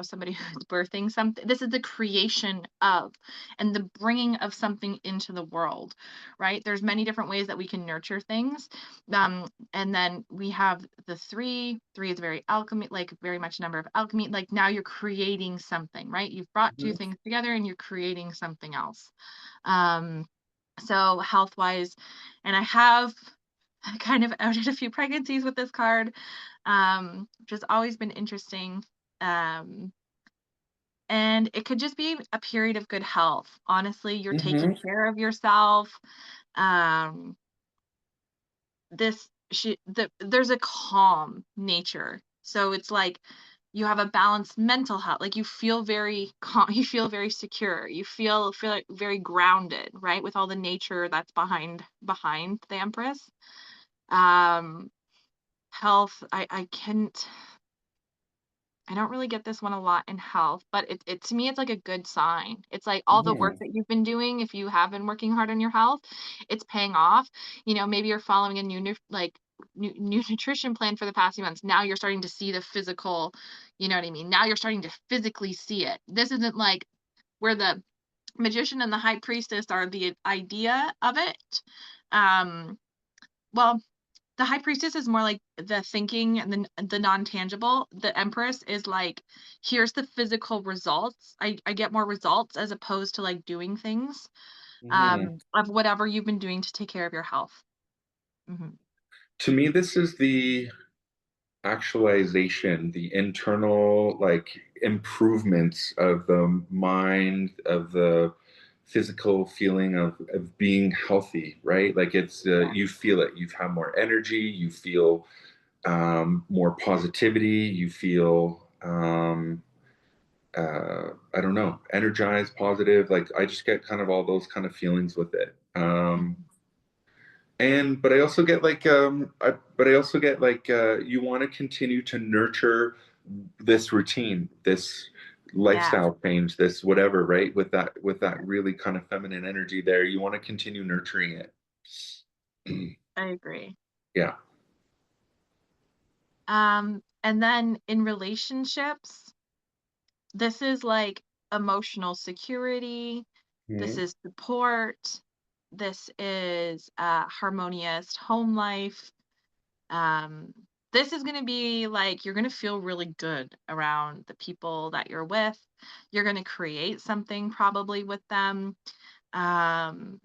somebody who's birthing something. This is the creation of and the bringing of something into the world, right? There's many different ways that we can nurture things. And then we have the three is very alchemy, like very much a number of alchemy. Like now you're creating something, right? You've brought two things together and you're creating something else. Um, so health wise, and I have kind of outed a few pregnancies with this card, which has always been interesting. Um, and it could just be a period of good health. Honestly, you're taking Hmm. care of yourself. Um, there's a calm nature. So it's like You have a balanced mental health. Like you feel very calm, you feel very secure. You feel like very grounded, right? With all the nature that's behind the Empress. Um, health, I don't really get this one a lot in health, but it to me, it's like a good sign. It's like all the work Mhm. that you've been doing, if you have been working hard on your health, it's paying off. Maybe you're following a new nutrition plan for the past few months. Now you're starting to see the physical, you know what I mean? Now you're starting to physically see it. This isn't like where the magician and the high priestess are the idea of it. Um, well, the high priestess is more like the thinking and the non-tangible. The empress is like, here's the physical results. I get more results as opposed to like doing things Mhm. of whatever you've been doing to take care of your health. Mhm. To me, this is the actualization, the internal like improvements of the mind, of the physical feeling of being healthy, right? Like it's Yeah, you feel it. You have more energy. You feel more positivity. You feel I don't know, energized, positive. Like I just get kind of all those kind of feelings with it. mhm. And but I also get like but I also get like you want to continue to nurture this routine, this Yeah, lifestyle change, this whatever, right? With that really kind of feminine energy there, you want to continue nurturing it. I agree. Yeah. And then in relationships, this is like emotional security, this Mhm. is support, this is harmonious home life. Um, this is gonna be like you're gonna feel really good around the people that you're with. You're gonna create something probably with them. Um,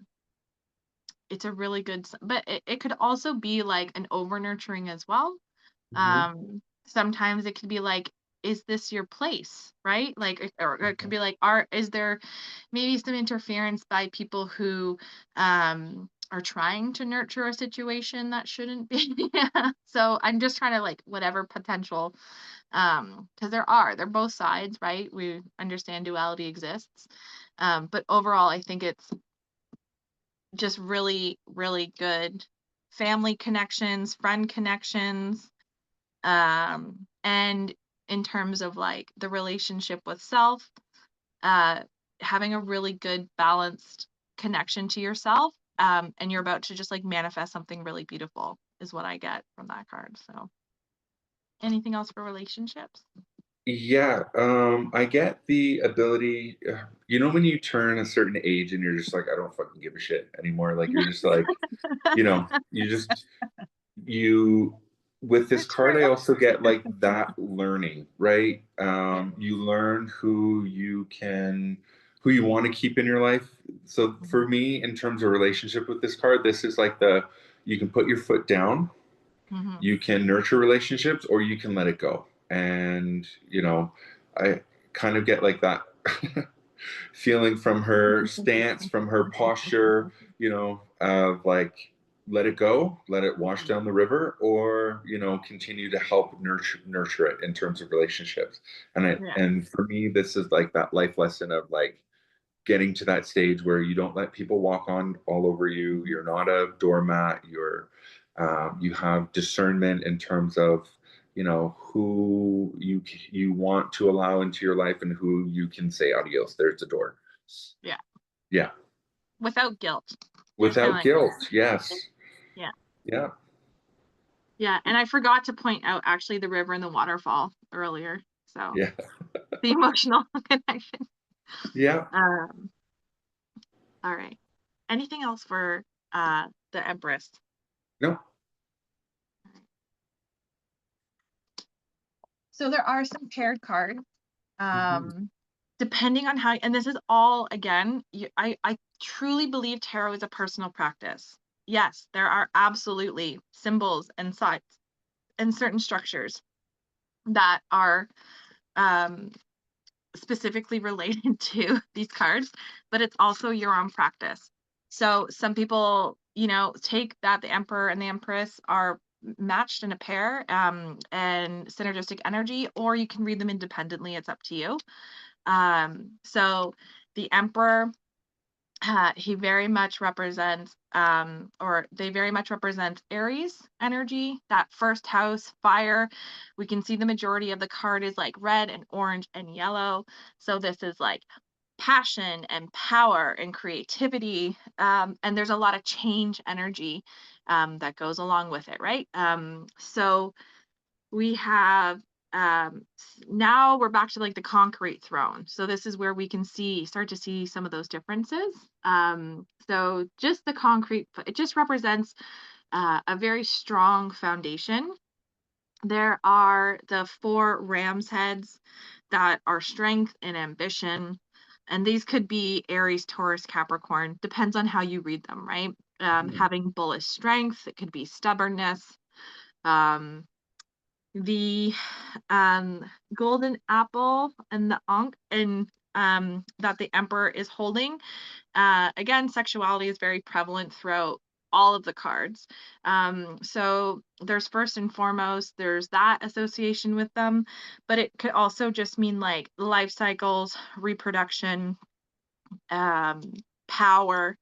it's a really good, but it could also be like an over nurturing as well. Mhm. Sometimes it could be like, is this your place? Right? Like, or it could Mhm. be like, is there maybe some interference by people who are trying to nurture a situation that shouldn't be? So I'm just trying to like whatever potential, because they're both sides, right? We understand duality exists. But overall, I think it's just really, really good family connections, friend connections, and in terms of like the relationship with self, uh having a really good balanced connection to yourself, and you're about to just like manifest something really beautiful is what I get from that card. So anything else for relationships? Yeah, I get the ability, when you turn a certain age and you're just like, I don't fucking give a shit anymore. Like you're just like, you just you with this It's card I true. also get like that learning, right? Yeah. You learn who you want to keep in your life. So Mhm. for me, in terms of relationship with this card, this is like the you can put your foot down, Mhm. you can nurture relationships, or you can let it go. And I kind of get like that feeling from her stance, from her posture, of like, let it go, let it wash down the river, or continue to help nurture it in terms of relationships. Yeah. And for me, this is like that life lesson of like getting to that stage where you don't let people walk on all over you. Mhm. You're not a doormat. You have discernment in terms of who you want to allow into your life and who you can say adios. There's the door. Yeah. Yeah. Without guilt. You're just kind of Without like, guilt. Yes. yeah. Yeah. Yeah. And I forgot to point out actually the river and the waterfall earlier. So Yeah. the emotional connection. Yeah. Um, all right. Anything else for the Empress? No. So there are some paired cards. Mhm. Um, depending on how, and this is all again, I truly believe tarot is a personal practice. Yes, there are absolutely symbols and signs and certain structures that are um specifically related to these cards, but it's also your own practice. So some people, take that the Emperor and the Empress are matched in a pair, and synergistic energy, or you can read them independently. It's up to you. So the Emperor, he very much represents, or they very much represent Aries energy, that first house, fire. We can see the majority of the card is like red and orange and yellow. So this is like passion and power and creativity. And there's a lot of change energy that goes along with it, right? So we have now we're back to like the concrete throne. So this is where we can start to see some of those differences. So just the concrete, it just represents a very strong foundation. There are the four ram's heads that are strength and ambition. And these could be Aries, Taurus, Capricorn, depends on how you read them, right? Mhm. Having bullish strength, it could be stubbornness. Um, the golden apple and the ankh and that the emperor is holding. Again, sexuality is very prevalent throughout all of the cards. So there's first and foremost, there's that association with them, but it could also just mean like life cycles, reproduction, um, power,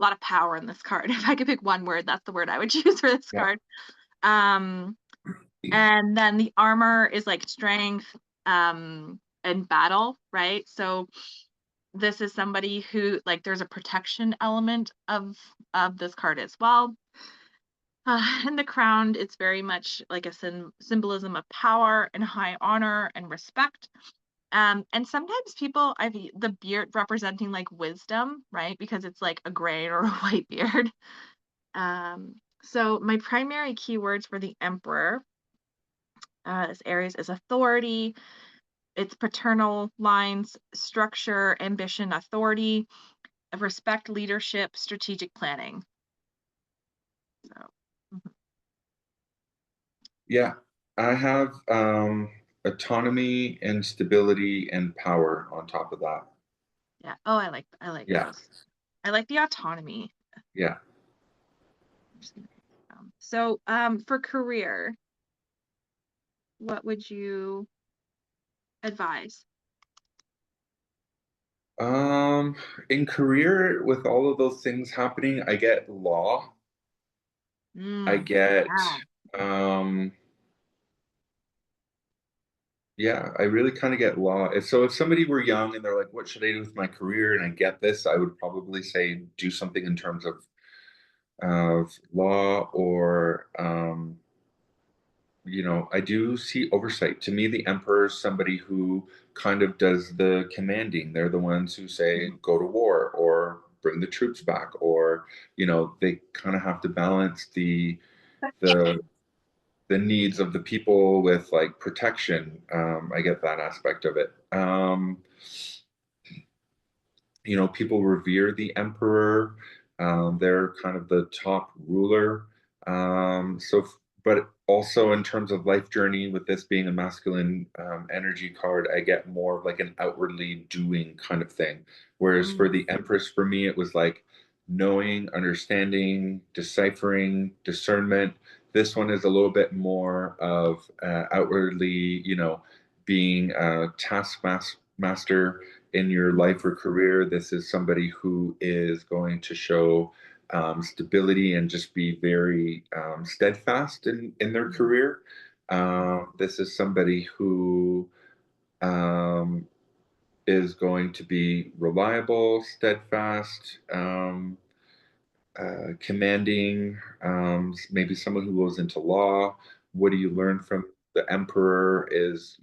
a lot of power in this card. If I could pick one word, that's the word I would choose for this Yeah. card. Um, and then the armor is like strength, and battle, right? So this is somebody who like there's a protection element of this card as well. And the crown, it's very much like a symbolism of power and high honor and respect. And sometimes people, the beard representing like wisdom, right? Because it's like a gray or a white beard. So my primary keywords for the emperor, this Aries, is authority, it's paternal lines, structure, ambition, authority, respect, leadership, strategic planning. So, mhm. Yeah, I have autonomy and stability and power on top of that. Yeah. Oh, I like Yeah, those. I like the autonomy. yeah. I'm just gonna write it down. So, for career, what would you advise? Um, in career, with all of those things happening, I get law. I get, Yeah. um, yeah, I really kind of get law. So if somebody were young and they're like, what should I do with my career? And I get this, I would probably say do something in terms of law or I do see oversight. To me, the emperor is somebody who kind of does the commanding. They're the ones who say, Mhm. go to war or bring the troops back, or, they kind of have to balance the the needs of the people with like protection. I get that aspect of it. People revere the emperor. They're kind of the top ruler. But also in terms of life journey, with this being a masculine energy card, I get more of like an outwardly doing kind of thing. Whereas for Mm, the Empress, for me, it was like knowing, understanding, deciphering, discernment. This one is a little bit more of outwardly, being a taskmaster in your mhm, life or career. This is somebody who is going to show stability and just be very steadfast in their mhm, career. mhm, This is somebody who um, is going to be reliable, steadfast, commanding, maybe someone who goes into law. What do you learn from the emperor is,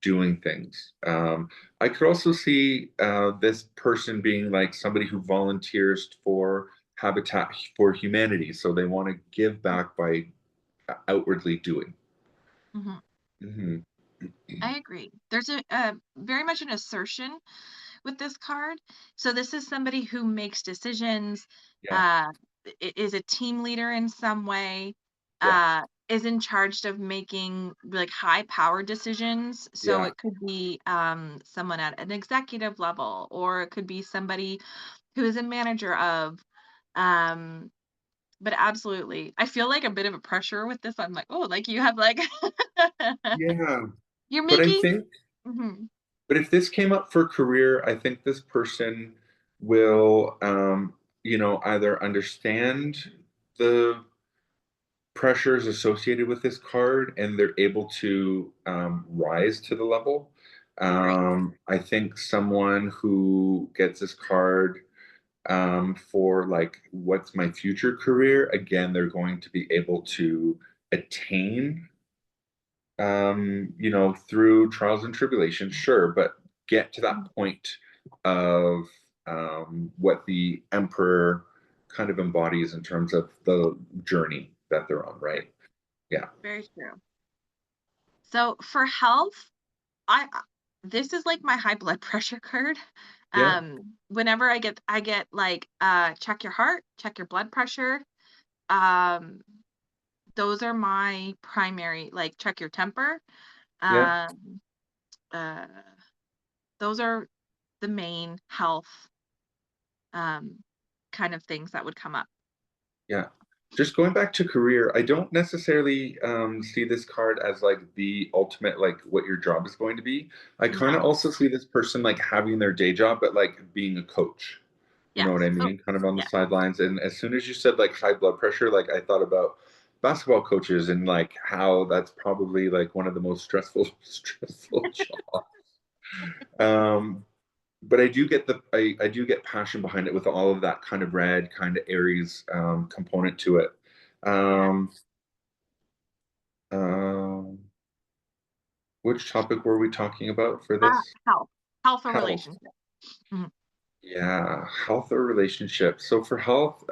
doing things. I could also see this person being like somebody who volunteers for Habitat for Humanity. So they want to give back by outwardly doing. mhm. Hmm. I agree. There's a very much an assertion with this card. So this is somebody who makes decisions, Yeah, uh, is a team leader in some way, yeah, is in charge of making like high power decisions. So yeah, it could be someone at an executive level, or it could be somebody who is a manager of. Um, but absolutely. I feel like a bit of a pressure with this. I'm like, "Oh, like, you have, like" Yeah, You're but I making think, Mhm. but if this came up for career, I think this person will, either understand the pressures associated with this card and they're able to rise to the level. Great. I think someone who gets this card for like, what's my future career? Again, they're going to be able to attain, through trials and tribulations, sure, but get to that Mhm. point of what the emperor kind of embodies in terms of the journey that they're on, right? Yeah. Very true. So, for health, I this is like my high blood pressure card. Yeah. Whenever I get like check your heart, check your blood pressure. Um, those are my primary, like, check your temper. Yeah. Um, uh, those are the main health um kind of things that would come up. Yeah. Just going back to career, I don't necessarily see this card as like the ultimate, like what your job is going to be. I kind of No. also see this person like having their day job, but like being a coach. You know what Yes. I Oh, mean? Kind of on the yeah. sidelines. And as soon as you said like high blood pressure, like I thought about basketball coaches and like how that's probably like one of the most stressful, stressful jobs. Um, but I do get passion behind it with all of that kind of red, kind of Aries component to it. Yeah. Um, um, which topic were we talking about for this? Health. Health or Health. relationship. Mhm. Yeah, health or relationship. So for health,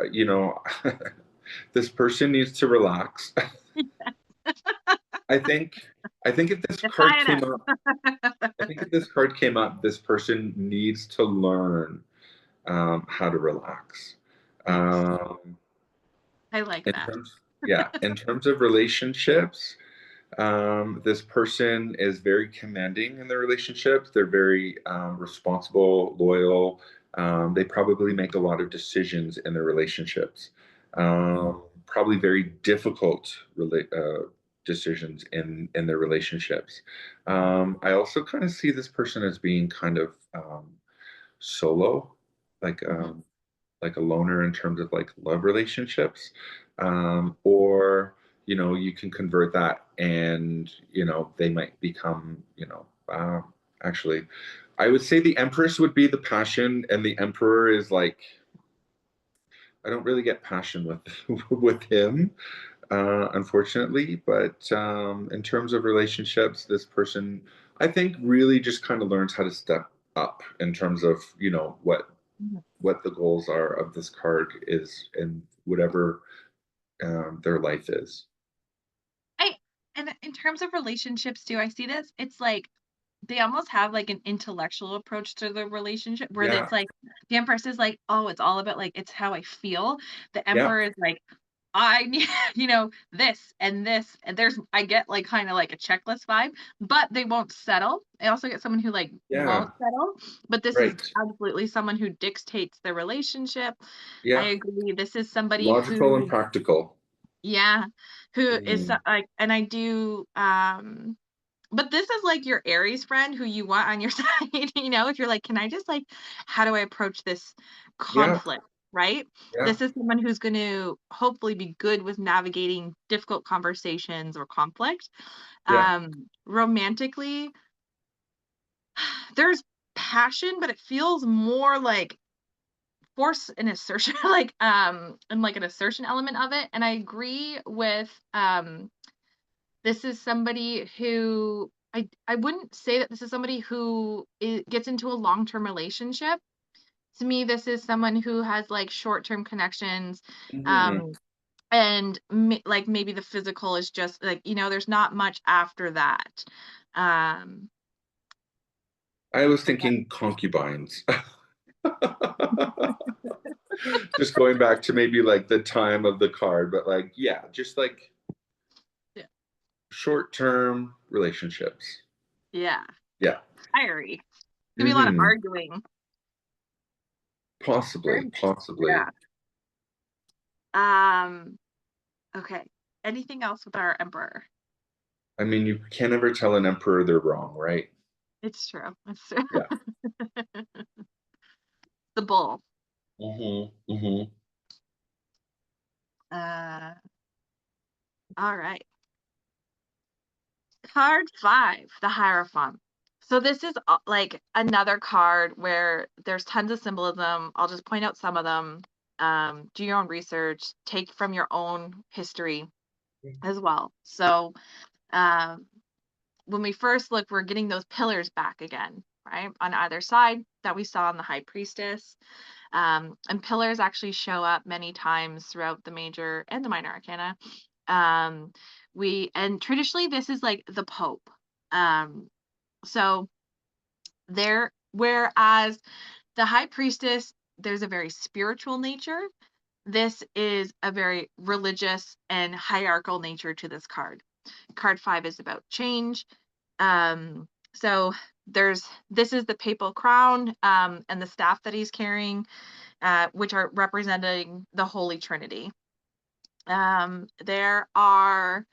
this person needs to relax. I think I think if this card Define came it. up, I think if this card came up, this person needs to learn how to relax. Yes. Um, I like in that. terms of relationships, this person is very commanding in their relationships. They're very responsible, loyal. They probably make a lot of decisions in their relationships. Probably very difficult decisions in their relationships. I also kind of see this person as being kind of solo, like Mhm. um, like a loner in terms of like love relationships, or you can convert that and they might become actually, I would say the Empress would be the passion and the Emperor is like, I don't really get passion with with him, unfortunately. But in terms of relationships, this person, I think, really just kind of learns how to step up in terms of Mhm. what the goals are of this card is and whatever their life is. I and in terms of relationships too, I see this, it's like they almost have like an intellectual approach to the relationship where Yeah, it's like the Empress is like, "Oh, it's all about like it's how I feel." The yeah, Emperor is like, "I need, this and there's I get like kind of like a checklist vibe, but they won't settle." I also get someone who like yeah, won't settle, but this is right. absolutely someone who dictates the relationship. I Yeah, agree. This is somebody logical and who practical. yeah, who is Mm, like and I do but this is like your Aries friend who you want on your side, if you're like, "Can I just like how do I approach this yeah, conflict?" Right? yeah, This is someone who's going to hopefully be good with navigating difficult conversations or conflict. yeah, Romantically, there's passion, but it feels more like force and assertion, like and like an assertion element of it. And I agree with this is somebody who I wouldn't say that this is somebody who gets into a long-term relationship. To me, this is someone who has like short-term connections, mhm. um, and like maybe the physical is just like there's not much after that. Um, I was but thinking concubines. Just going back to maybe like the time of the card, but like, yeah, just like yeah, short-term relationships. yeah, Yeah. fiery. Could be a lot of Hmm. arguing. Possibly, Very, possibly. yeah. Um, okay. Anything else with our emperor? I mean, you can never tell an emperor they're wrong, right? It's true. It's true. Yeah. The bull. Mm-hmm. Uh, all right. Card 5, the Hierophant. So this is like another card where there's tons of symbolism. I'll just point out some of them. Do your own research, take from your own history as well. So um, when we first look, we're getting those pillars back again, right? On either side that we saw on the High Priestess. And pillars actually show up many times throughout the major and the minor arcana. And traditionally this is like the Pope. Um, so there, whereas the High Priestess, there's a very spiritual nature. This is a very religious and hierarchical nature to this card. Card 5 is about change. So this is the papal crown, and the staff that he's carrying, which are representing the Holy Trinity. There are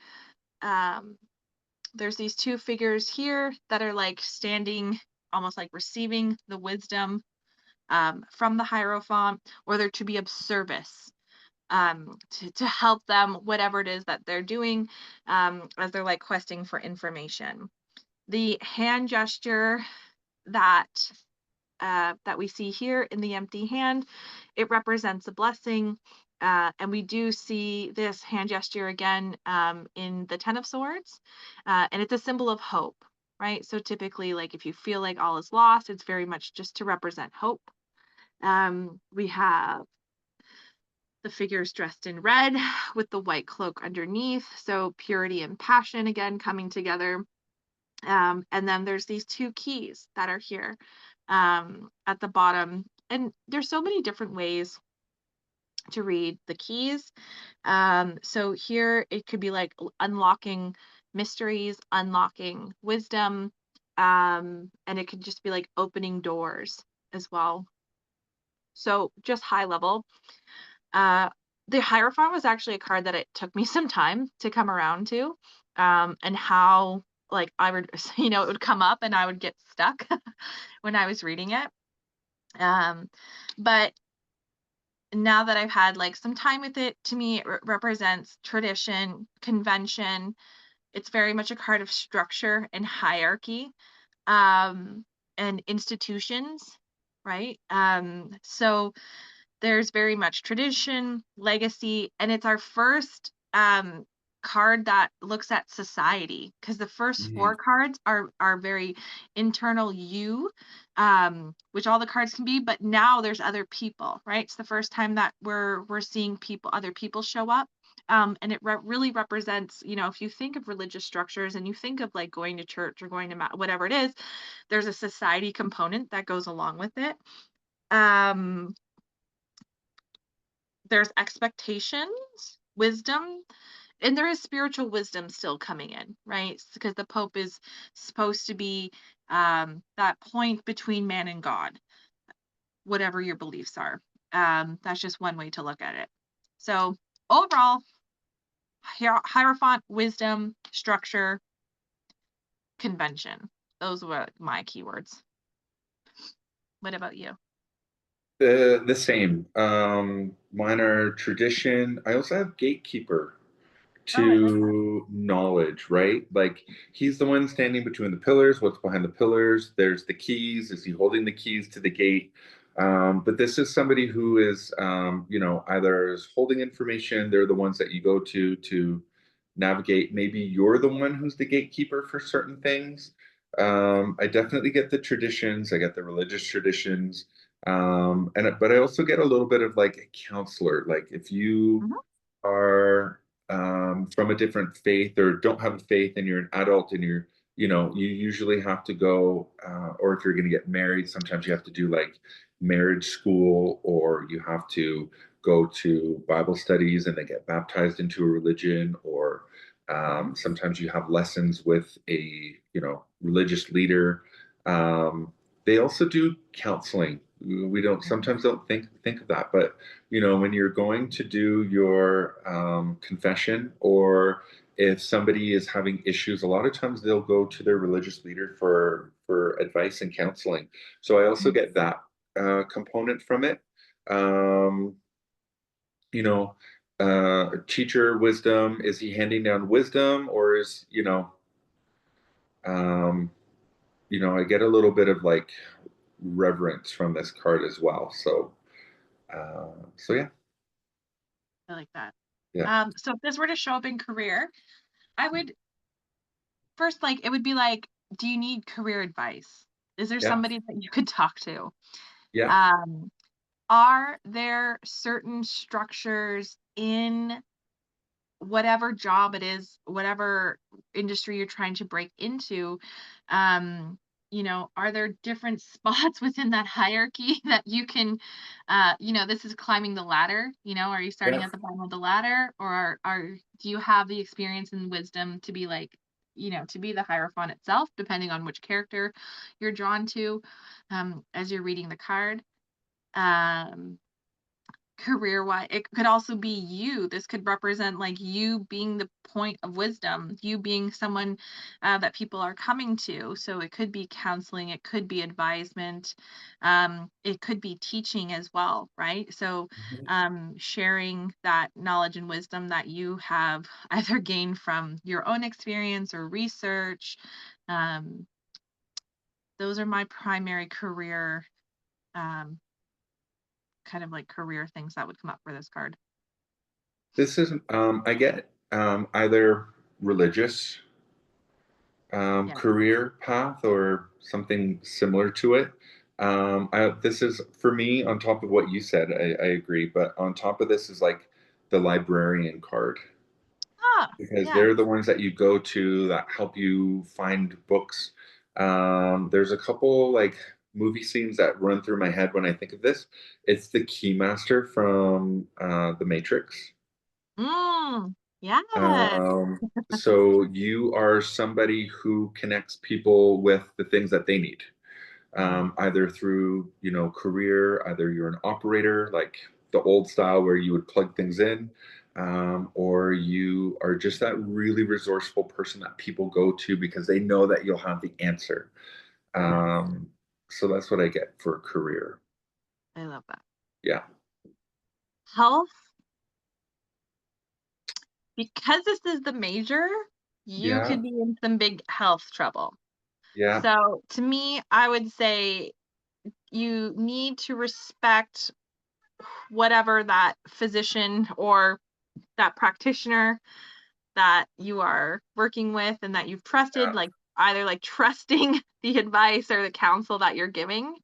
um, there's these two figures here that are like standing, almost like receiving the wisdom from the Hierophant, or they're to be of service, to help them, whatever it is that they're doing, as they're like questing for information. The hand gesture that that we see here in the empty hand, it represents a blessing. And we do see this hand gesture again, in the Ten of Swords, and it's a symbol of hope, right? So typically, like if you feel like all is lost, it's very much just to represent hope. We have the figures dressed in red with the white cloak underneath, so purity and passion again coming together. And then there's these two keys that are here, at the bottom. And there's so many different ways to read the keys. So here it could be like unlocking mysteries, unlocking wisdom, and it could just be like opening doors as well. So just high level. Uh, the Hierophant was actually a card that it took me some time to come around to, and how like I would, it would come up and I would get stuck when I was reading it. Um, but now that I've had like some time with it, to me, it represents tradition, convention. It's very much a card of structure and hierarchy, um, and institutions, right? So there's very much tradition, legacy, and it's our first card that looks at society, because the first Mm-hmm. four cards are very internal you, which all the cards can be, but now there's other people, right? It's the first time that we're seeing other people show up. And it really represents, if you think of religious structures and you think of like going to church or going to whatever it is, there's a society component that goes along with it. Um, there's expectations, wisdom, and there is spiritual wisdom still coming in, right? Because the Pope is supposed to be, that point between man and God, whatever your beliefs are. That's just one way to look at it. So overall, Hierophant, wisdom, structure, convention. Those were my keywords. What about you? The same. Mine are tradition. I also have gatekeeper Oh, I like that. to knowledge, right? Like he's the one standing between the pillars. What's behind the pillars? There's the keys. Is he holding the keys to the gate? But this is somebody who is, either is holding information. They're the ones that you go to navigate. Maybe you're the one who's the gatekeeper for certain things. I definitely get the traditions. I get the religious traditions. But I also get a little bit of like a counselor. Like if you Mhm. are from a different faith or don't have a faith and you're an adult and you usually have to go, or if you're going to get married, sometimes you have to do like marriage school or you have to go to Bible studies and they get baptized into a religion, or sometimes you have lessons with a religious leader. They also do counseling We don't sometimes don't think of that, but when you're going to do your confession, or if somebody is having issues, a lot of times they'll go to their religious leader for advice and counseling. So I also get that component from it. Um, you know, Teacher wisdom, is he handing down wisdom, or is, um, I get a little bit of like reverence from this card as well. So yeah, I like that. yeah, So if this were to show up in career, I would first like it would be like, do you need career advice? Is there yeah, somebody that you could talk to? yeah, Um, are there certain structures in whatever job it is, whatever industry you're trying to break into, are there different spots within that hierarchy that you can, this is climbing the ladder, are you starting yeah. at the bottom of the ladder, or do you have the experience and wisdom to be like, to be the hierophant itself, depending on which character you're drawn to, as you're reading the card. Um, Career wise, it could also be you. This could represent like you being the point of wisdom, you being someone that people are coming to. So it could be counseling, it could be advisement, it could be teaching as well, right? So Mhm. sharing that knowledge and wisdom that you have either gained from your own experience or research. um, those are my primary career, um, kind of like career things that would come up for this card. This is I get either religious Yeah. career path or something similar to it. This is for me, on top of what you said, I agree, but on top of this is like the librarian card, Ah, because yeah. they're the ones that you go to that help you find books. There's a couple like movie scenes that run through my head when I think of this. It's the Keymaster from The Matrix. Yes. So you are somebody who connects people with the things that they need, Mhm. either through, career, either you're an operator, like the old style where you would plug things in, or you are just that really resourceful person that people go to because they know that you'll have the answer. Yes, Um, so that's what I get for career. I love that. Yeah. Health, because this is the major, you Yeah. could be in some big health trouble. Yeah. So to me, I would say you need to respect whatever that physician or that practitioner that you are working with and that you've trusted, Yeah. like either like trusting the advice or the counsel that you're giving.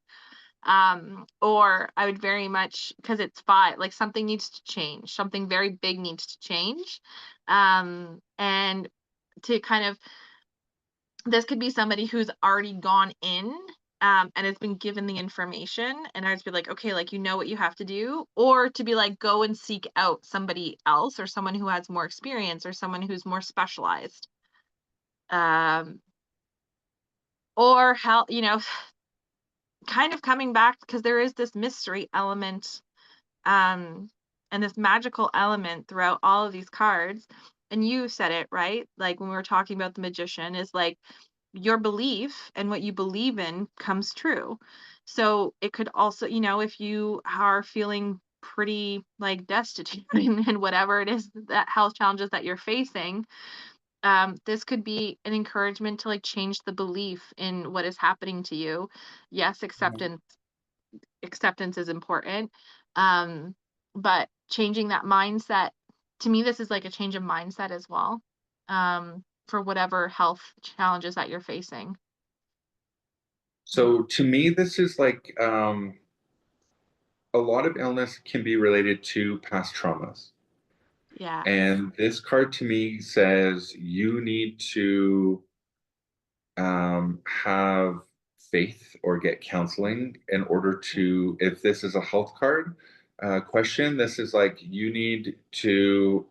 Or I would very much, because it's five, like something needs to change, something very big needs to change. And to kind of, this could be somebody who's already gone in, and has been given the information, and I just be like, okay, like, you know what you have to do, or to be like, go and seek out somebody else or someone who has more experience or someone who's more specialized. Um, or how, kind of coming back, because there is this mystery element, um and this magical element throughout all of these cards. And you said it right, like when we were talking about the magician, is like your belief and what you believe in comes true. So it could also, if you are feeling pretty like destitute in whatever it is, that health challenges that you're facing, this could be an encouragement to like change the belief in what is happening to you. Yes, acceptance is important. Um, but changing that mindset, to me, this is like a change of mindset as well, for whatever health challenges that you're facing. So to me, this is like a lot of illness can be related to past traumas. Yeah. And this card to me says you need to have faith or get counseling in order to, if this is a health card question, this is like you need to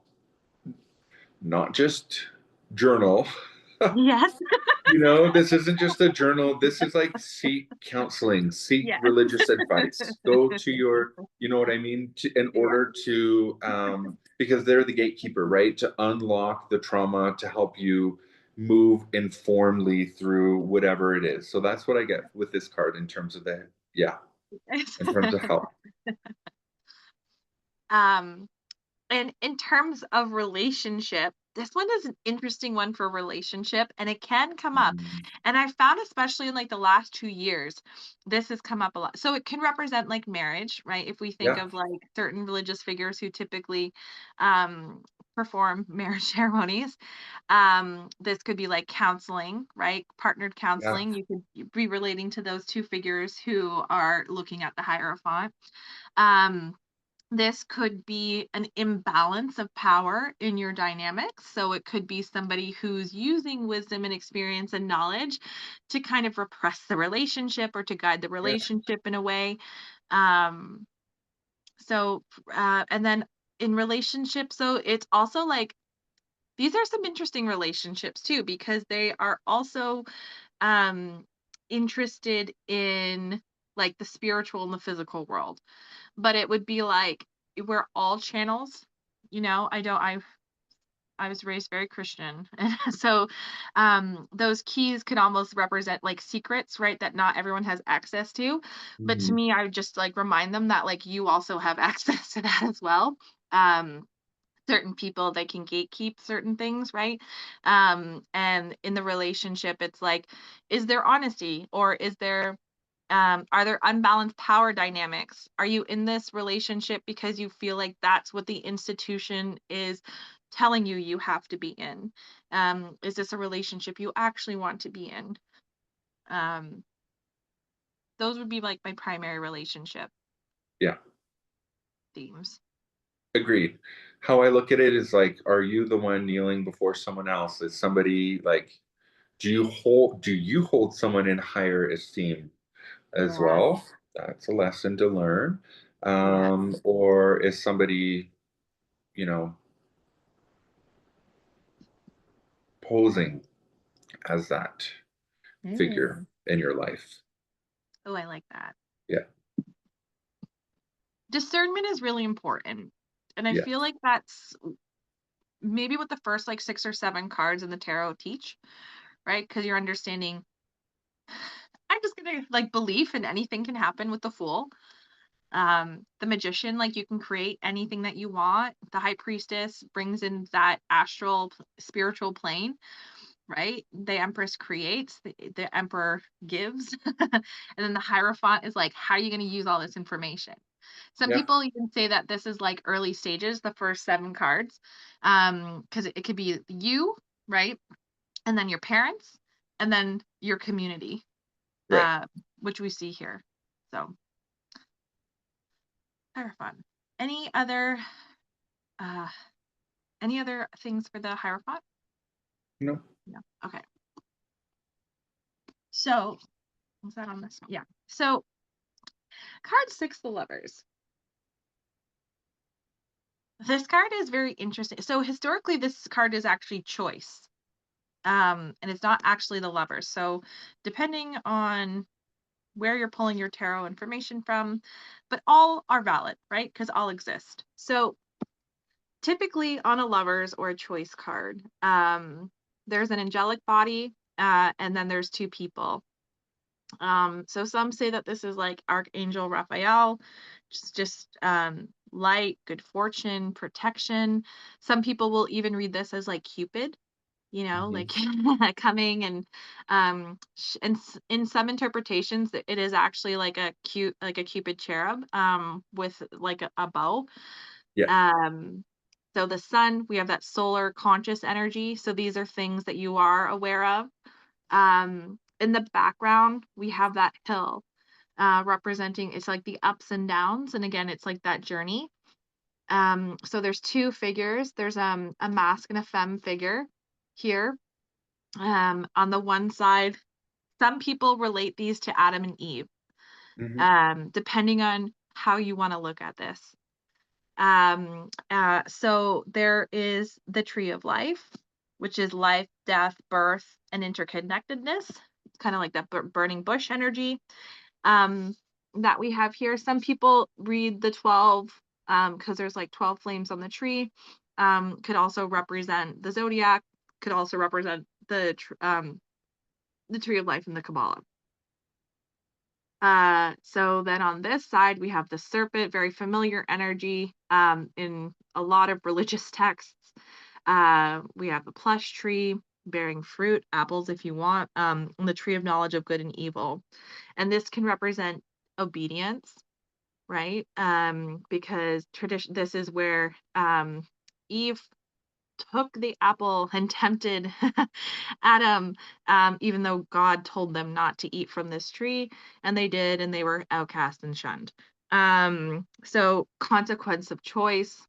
not just journal, Yes. This isn't just a journal. This is like seek counseling, seek Yeah. religious advice. Go to your, you know what I mean, in Yeah. order to, because they're the gatekeeper, right? To unlock the trauma, to help you move informedly through whatever it is. So that's what I get with this card in terms of in terms of help. um And in terms of relationship, this one is an interesting one for relationship, and it can come up. Mhm. And I found, especially in like the last 2 years, this has come up a lot. So it can represent like marriage, right? If we think Yeah, of like certain religious figures who typically um, perform marriage ceremonies, this could be like counseling, right? Partnered yeah, counseling. You could be relating to those two figures who are looking at the Hierophant. Um, this could be an imbalance of power in your dynamics. So it could be somebody who's using wisdom and experience and knowledge to kind of repress the relationship or to guide the yeah. relationship in a way. Um, and then in relationships, so it's also like these are some interesting relationships too, because they are also um, interested in like the spiritual and the physical world, but it would be like we're all channels. I was raised very Christian. And so those keys could almost represent like secrets, right? That not everyone has access to. But to Mhm. me, I would just like remind them that like you also have access to that as well. Um, certain people, they can gatekeep certain things, right? And in the relationship, it's like, is there honesty, or is there are there unbalanced power dynamics? Are you in this relationship because you feel like that's what the institution is telling you you have to be in? Is this a relationship you actually want to be in? Um, those would be like my primary relationship Yeah. themes. Agreed. How I look at it is like, are you the one kneeling before someone else? Is somebody like, do you hold someone in higher esteem as Yeah. well? That's a lesson to learn. Yeah. Or is somebody, you know, posing as that figure Mm. in your life? Oh, I like that. Yeah, Discernment is really important. And I yeah. feel like that's maybe what the first like 6 or 7 cards in the tarot teach, right? Because you're understanding, I'm just gonna like belief in anything can happen with the Fool. The Magician, like you can create anything that you want. The High Priestess brings in that astral spiritual plane, right? The Empress creates, the Emperor gives. And then the Hierophant is like, how are you going to use all this information? Some Yeah, people even say that this is like early stages, the first 7 cards, because it could be you, right? And then your parents, and then your community, right. uh, which we see here. So, Hierophant. Any other uh, any other things for the Hierophant? No. No. Okay. So, was that on this one? Yeah. So, card 6, the Lovers. This card is very interesting. So, historically, this card is actually choice. And it's not actually the Lovers. So, depending on where you're pulling your tarot information from, but all are valid, right? Because all exist. So, typically on a Lovers or a choice card, there's an angelic body, and then there's 2 people. So some say that this is like Archangel Raphael, just light, good fortune, protection. Some people will even read this as like Cupid, Mhm. like coming, and in some interpretations it is actually like a Cupid cherub with like a bow. Yeah, Um so the sun, we have that solar conscious energy. So these are things that you are aware of. In the background, we have that hill representing, it's like the ups and downs. And again, it's like that journey. So there's 2 figures. There's a masc and a femme figure here. On the one side, some people relate these to Adam and Eve, hmm, depending on how you want to look at this. So there is the tree of life, which is life, death, birth, and interconnectedness. It's kind of like that burning bush energy um, that we have here. Some people read the 12 because there's like 12 flames on the tree. Could also represent the zodiac. Could also represent the tree of life in the Kabbalah. So then on this side, we have the serpent, very familiar energy in a lot of religious texts. We have the plush tree bearing fruit, apples if you want, and the tree of knowledge of good and evil. And this can represent obedience, right? Because this is where Eve took the apple and tempted Adam, even though God told them not to eat from this tree, and they did, and they were outcast and shunned. So consequence of choice,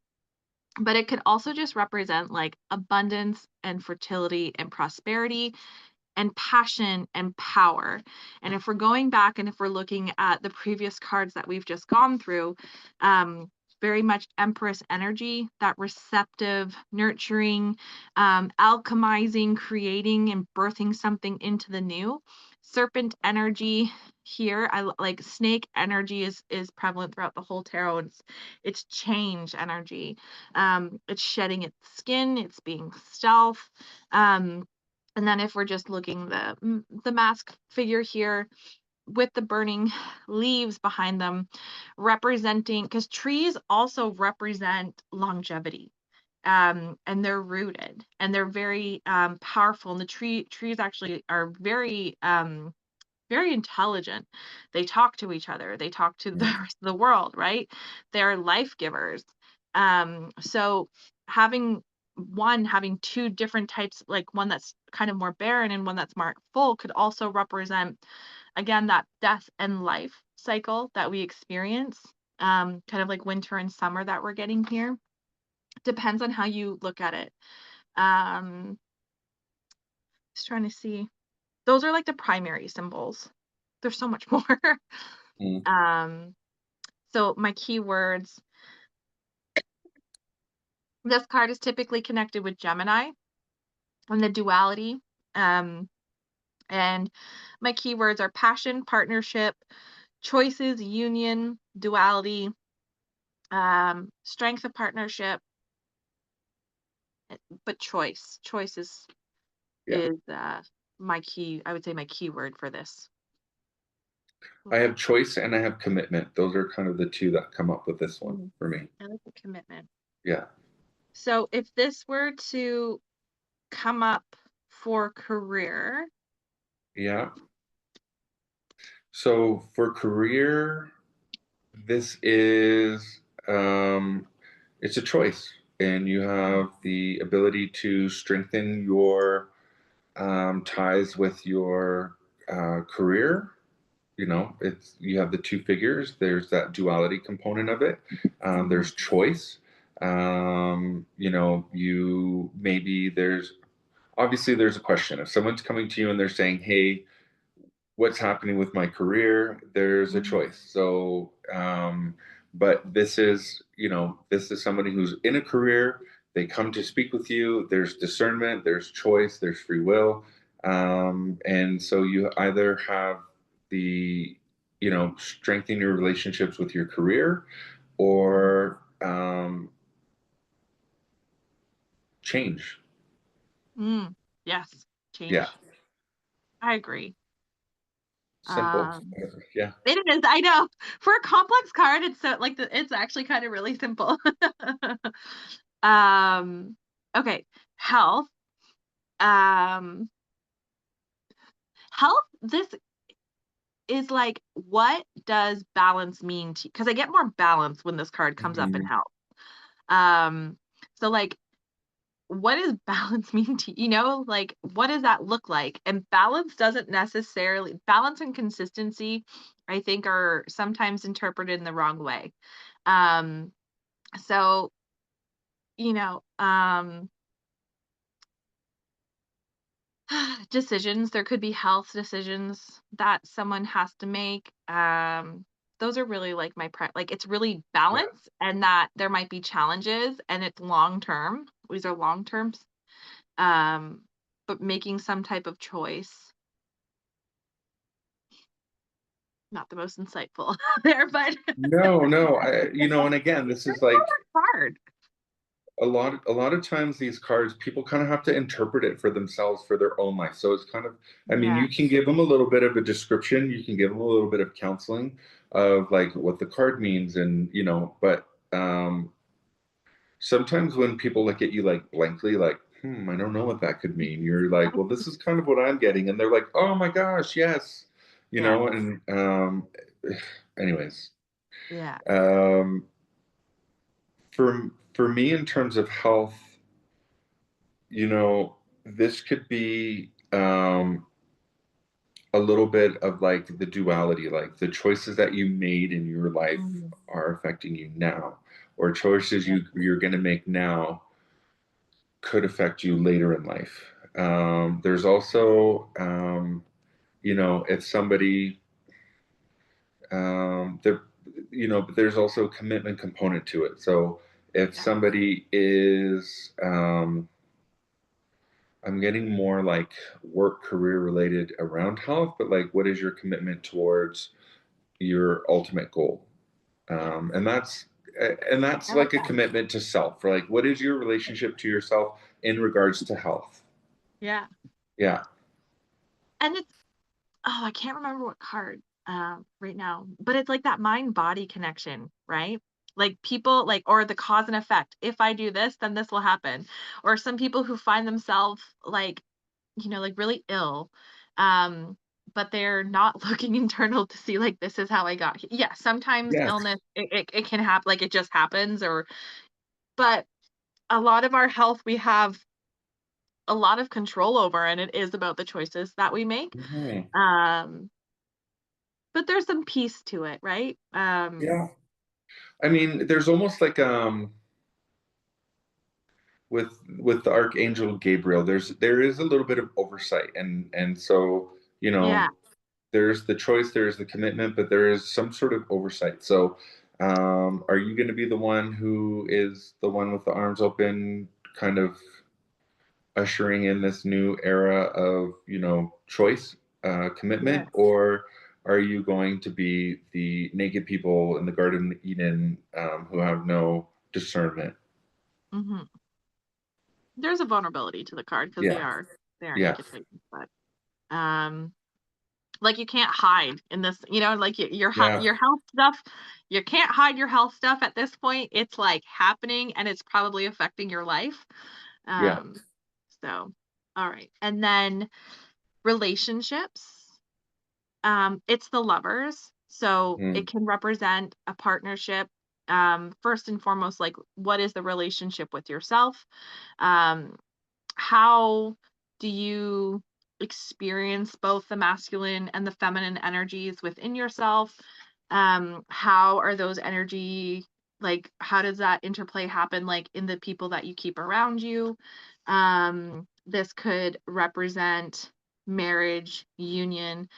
but it could also just represent like abundance and fertility and prosperity and passion and power. And if we're going back and if we're looking at the previous cards that we've just gone through, very much Empress energy, that receptive, nurturing, alchemizing, creating, and birthing something into the new. Serpent energy here, I like snake energy is prevalent throughout the whole tarot. It's change energy. It's shedding its skin. It's being stealth. And then if we're just looking the mask figure here with the burning leaves behind them, representing, because trees also represent longevity. And they're rooted and they're very powerful. And the trees actually are very intelligent. They talk to each other. They talk to the rest of the world, right? They're life givers. So having two different types, like one that's kind of more barren and one that's more full, could also represent, again, that death and life cycle that we experience, kind of like winter and summer that we're getting here. Depends on how you look at it. Just trying to see. Those are like the primary symbols. There's so much more. Mm. So my keywords. This card is typically connected with Gemini and the duality. And my keywords are passion, partnership, choices, union, duality, strength of partnership, but choice. Choice is Yeah. my key. I would say my keyword for this. I have choice and I have commitment. Those are kind of the two that come up with this one for me. I like the commitment. Yeah. So if this were to come up for career. Yeah. So for career, this is it's a choice, and you have the ability to strengthen your ties with your career. You know, it's you have the two figures. There's that duality component of it. There's choice. You know, you maybe there's obviously there's a question. If someone's coming to you and they're saying, "Hey, what's happening with my career?" There's a choice. So, but this is, you know, this is somebody who's in a career. They come to speak with you. There's discernment. There's choice. There's free will. And so you either have the, you know, strengthen your relationships with your career, or change. Yes, change. Yeah. I agree. Simple. Yeah. It is. I know. For a complex card, it's so like it's actually kind of really simple. Okay. Health. Um, health. This is like, what does balance mean to you? Because I get more balance when this card comes up in Mhm. health. So like, what does balance mean to you? You know, like, what does that look like? And balance doesn't necessarily, balance and consistency, I think, are sometimes interpreted in the wrong way. Um, so, you know, decisions, there could be health decisions that someone has to make. Those are really like like it's really Yeah. balance, and that there might be challenges, and it's long term. These are long terms. but making some type of choice. Not the most insightful there, but No, and again, this is like hard. a lot of times these cards, people kind of have to interpret it for themselves for their own life. So it's kind of, I mean, Yeah. you can give them a little bit of a description, you can give them a little bit of counseling of like what the card means, and but sometimes when people look at you like blankly, like, I don't know what that could mean, you're like, well, this is kind of what I'm getting, and they're like, oh my gosh, yes, Yeah. and anyways, Yeah. um for me, in terms of health, this could be a little bit of like the duality, like the choices that you made in your life Mhm. are affecting you now, or choices Yeah. you're going to make now could affect you later in life. There's also, if somebody, there, but there's also a commitment component to it. So if Yeah. somebody is, I'm getting more like work career related around health, but like, what is your commitment towards your ultimate goal? Yeah. And that's I like like a that. commitment to self. For like, what is your relationship to yourself in regards to health? Yeah. Yeah, And it's I can't remember what card right now, but it's like that mind body connection, right? Like people like or the cause and effect. If I do this, then this will happen. Or some people who find themselves like, like really ill. Um but they're not looking internal to see like this is how I got here. Yeah, sometimes yes, illness it can happen like it just happens or but a lot of our health we have a lot of control over and it is about the choices that we make. Mhm. Um But there's some peace to it, right? Yeah. I mean, there's almost like with the Archangel Gabriel, there is a little bit of oversight, and so Yeah. there's the choice, there's the commitment, but there is some sort of oversight. So, are you going to be the one who is the one with the arms open, kind of ushering in this new era of, choice, Yeah. commitment, or are you going to be the naked people in the Garden of Eden, who have no discernment? Mhm. There's a vulnerability to the card because they Yeah, are yeah, naked Titans, but, um, like, you can't hide in this, like, yeah, your health stuff, you can't hide your health stuff at this point. It's, like, happening, and it's probably affecting your life. yeah. Um, so, alright. And then relationships. It's the lovers, so Mhm, it can represent a partnership. First and foremost, like what is the relationship with yourself? Um, how do you experience both the masculine and the feminine energies within yourself? How are those energy like how does that interplay happen like in the people that you keep around you? This could represent marriage, union,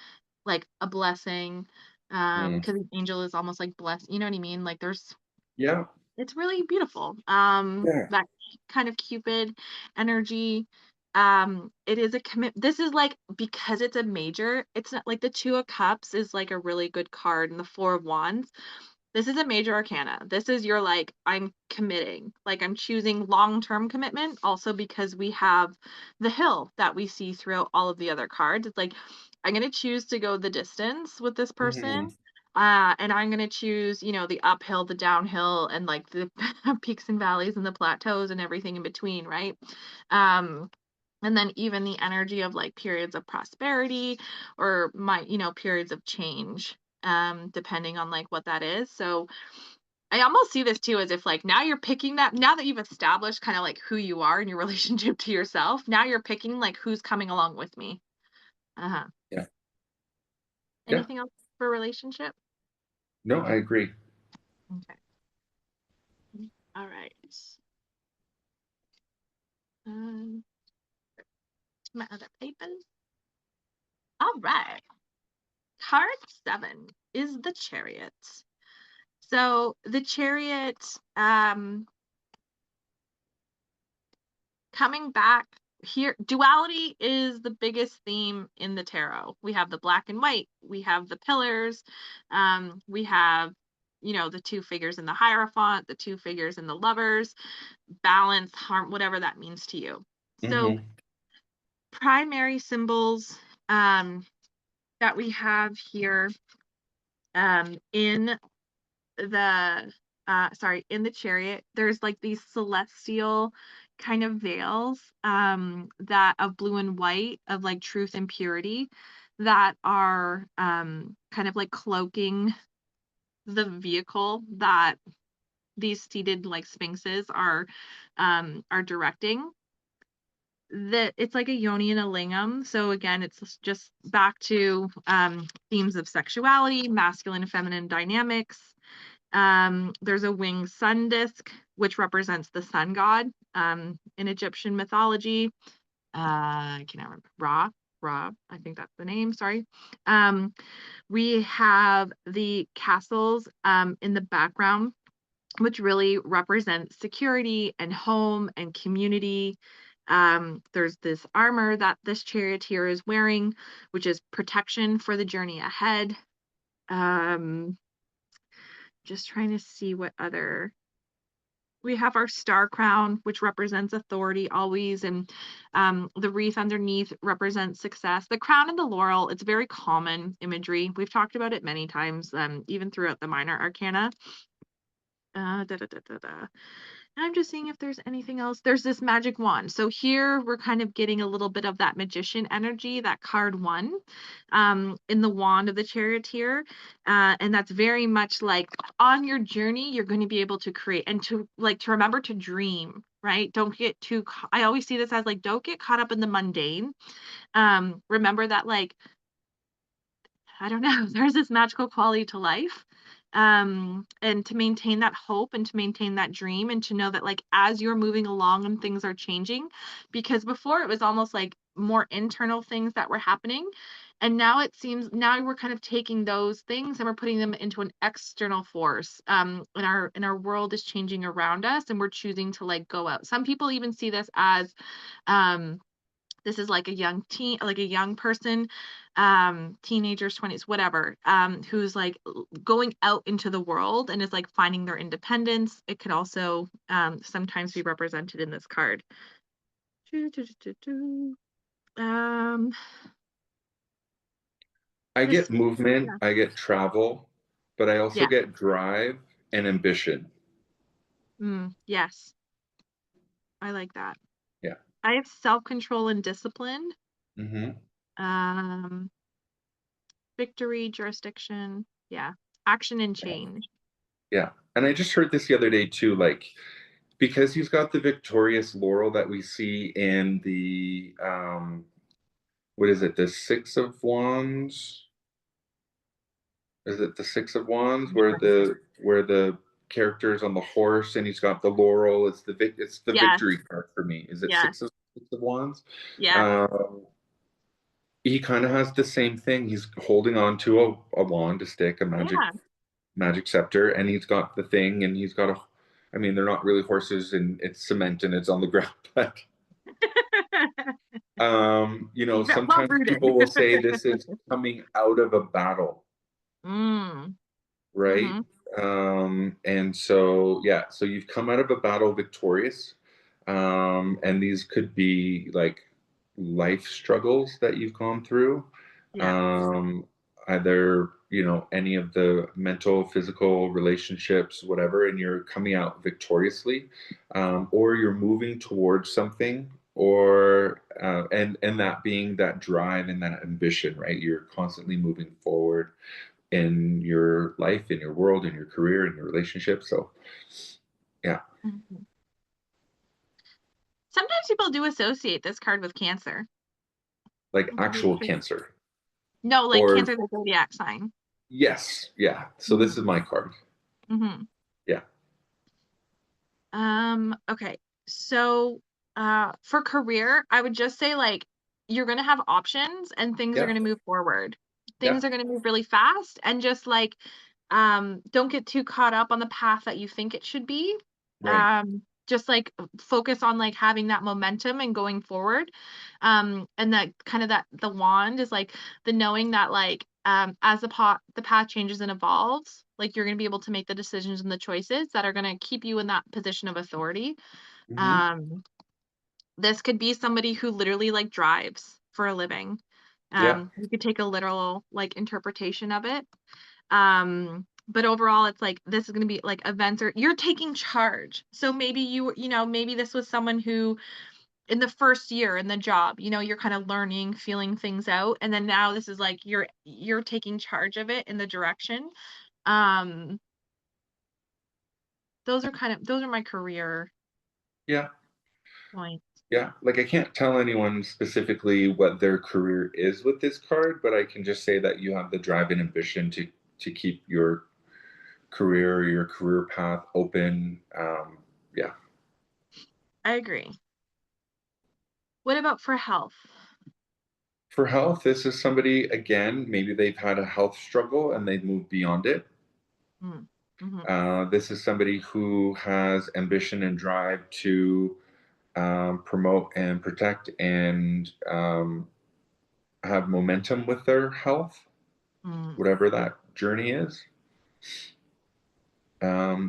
like a blessing, mhm. because an angel is almost like blessed, you know what I mean? Like there's Yeah, it's really beautiful. yeah. That kind of Cupid energy. It is a commit. This is like because it's a major, it's not like the Two of Cups is like a really good card and the Four of Wands. This is a major arcana. This is your like, I'm committing, like I'm choosing long-term commitment. Also, because we have the hill that we see throughout all of the other cards. It's like, I'm going to choose to go the distance with this Mhm. person. And I'm going to choose, the uphill, the downhill, and like the peaks and valleys and the plateaus and everything in between, right? Um, and then even the energy of like periods of prosperity or periods of change depending on like what that is. So I almost see this too as if like now you're picking that now that you've established kind of like who you are in your relationship to yourself, now you're picking like who's coming along with me. Uh-huh. Yeah, yeah. Anything else for relationship? No, I agree. Okay. All right. Um, my other papers. All right. Card 7 is the Chariot. So the Chariot, coming back here duality is the biggest theme in the tarot. We have the black and white, we have the pillars, we have, you know, the two figures in the Hierophant, the two figures in the Lovers, balance, harm, whatever that means to you. So Mm-hmm. primary symbols that we have here in the in the Chariot, there's like these celestial kind of veils that of blue and white of like truth and purity that are kind of like cloaking the vehicle that these seated like sphinxes are directing. That it's like a yoni and a lingam. So again, it's just back to themes of sexuality, masculine and feminine dynamics. There's a winged sun disk, which represents the sun god in Egyptian mythology. I cannot remember. Ra, I think that's the name. Sorry. We have the castles in the background, which really represents security and home and community. There's this armor that this charioteer is wearing, which is protection for the journey ahead. Just trying to see what other. We have our star crown, which represents authority always, and the wreath underneath represents success. The crown and the laurel, it's very common imagery. We've talked about it many times, even throughout the minor arcana. I'm just seeing if there's anything else. There's this magic wand. So here we're kind of getting a little bit of that magician energy, that card 1, in the wand of the charioteer. And that's very much like on your journey, you're going to be able to create and to remember to dream, right? Don't get too, I always see this as like, don't get caught up in the mundane. Remember that like, I don't know, there's this magical quality to life. And to maintain that hope and to maintain that dream and to know that like as you're moving along and things are changing, because before it was almost like more internal things that were happening, and now it seems now we're kind of taking those things and we're putting them into an external force, and our world is changing around us and we're choosing to like go out. Some people even see this as this is like a young teen, like a young person, teenagers, 20s, whatever, who's like going out into the world and is like finding their independence. It could also sometimes be represented in this card. Um, I this, get movement, yeah, I get travel, but I also yeah, get drive and ambition. yes, I like that. Yeah. I have self-control and discipline, Mm-hmm. um, victory, jurisdiction, yeah, action and Yeah. change. Yeah. And I just heard this the other day too, like because he's got the victorious laurel that we see in the what is it, the Six of Wands? Is it the Six of Wands where the character's on the horse and he's got the laurel? It's the Yes, victory card for me. Is it yes, Six of Wands? yes, Um, he kind of has the same thing. He's holding on to a wand, a stick, a yeah. magic scepter, and he's got the thing, and he's got a. I mean, they're not really horses, and it's cement, and it's on the ground. But Well sometimes rooted. people will say this is coming out of a battle, Mm. right? Mm-hmm. And so yeah, so you've come out of a battle victorious, and these could be like life struggles that you've gone through, Yeah. um, either any of the mental, physical relationships, whatever, and you're coming out victoriously, or you're moving towards something, or and that being that drive and that ambition, right? You're constantly moving forward in your life, in your world, in your career, in your relationship. So, yeah, Mhm. Sometimes people do associate this card with Cancer. like It could be actual true. cancer. No, like Or, Cancer, the zodiac sign. yes, yeah. So this is Mm-hmm. my card. Mm-hmm. Yeah, Okay. So, for career, I would just say like you're gonna have options and things are yeah, gonna move forward. yeah. Things are gonna move really fast and just like don't get too caught up on the path that you think it should be. Right. Um, just like focus on like having that momentum and going forward. And that kind of that the wand is like the knowing that like as the path changes and evolves, like you're going to be able to make the decisions and the choices that are going to keep you in that position of authority. Hmm. um this could be somebody who literally like drives for a living. Yeah. You could take a literal like interpretation of it. But overall it's like this is going to be like events, or you're taking charge. So maybe maybe this was someone who in the first year in the job, you're kind of learning, feeling things out, and then now this is like you're taking charge of it in the direction. Um those are my career Yeah. points. Yeah. Like I can't tell anyone specifically what their career is with this card, but I can just say that you have the drive and ambition to keep your career, your career path open. Yeah. I agree. What about for health? For health, this is somebody, again, maybe they've had a health struggle and they've moved beyond it. Mm. Mhm. This is somebody who has ambition and drive to promote and protect and have momentum with their health, Mm. whatever that journey is.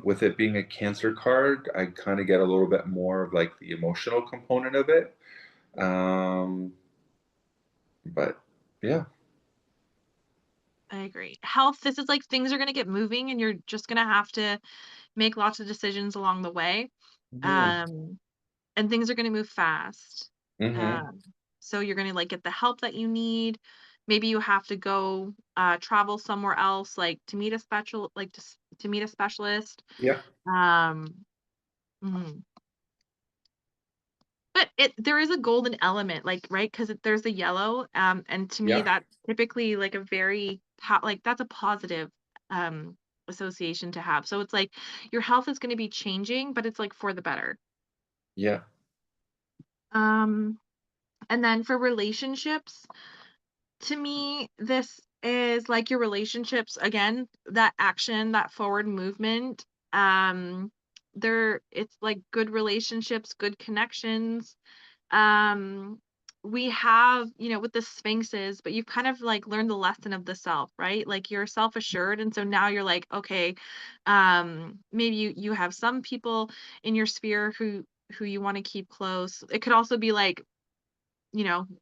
With it being a cancer card, I kind of get a little bit more of like the emotional component of it. Um, but yeah, I agree. Health, this is like things are gonna get moving and you're just gonna have to make lots of decisions along the way. hmm Um, and things are gonna move fast. hmm Um, so you're gonna like get the help that you need. Maybe you have to go travel somewhere else, like to meet a to meet a specialist. yeah, Um, mhm. But there is a golden element, like, right? Because there's the yellow, and to me, yeah, that's typically like a very like that's a positive um association to have. So it's like your health is going to be changing, but it's like for the better. yeah, Um, and then for relationships, to me, this is like your relationships again, that action, that forward movement. It's like good relationships, good connections. um we have with the sphinxes, but you've kind of like learned the lesson of the self, right? Like you're self-assured, and so now you're like, okay, maybe you have some people in your sphere who you want to keep close. It could also be like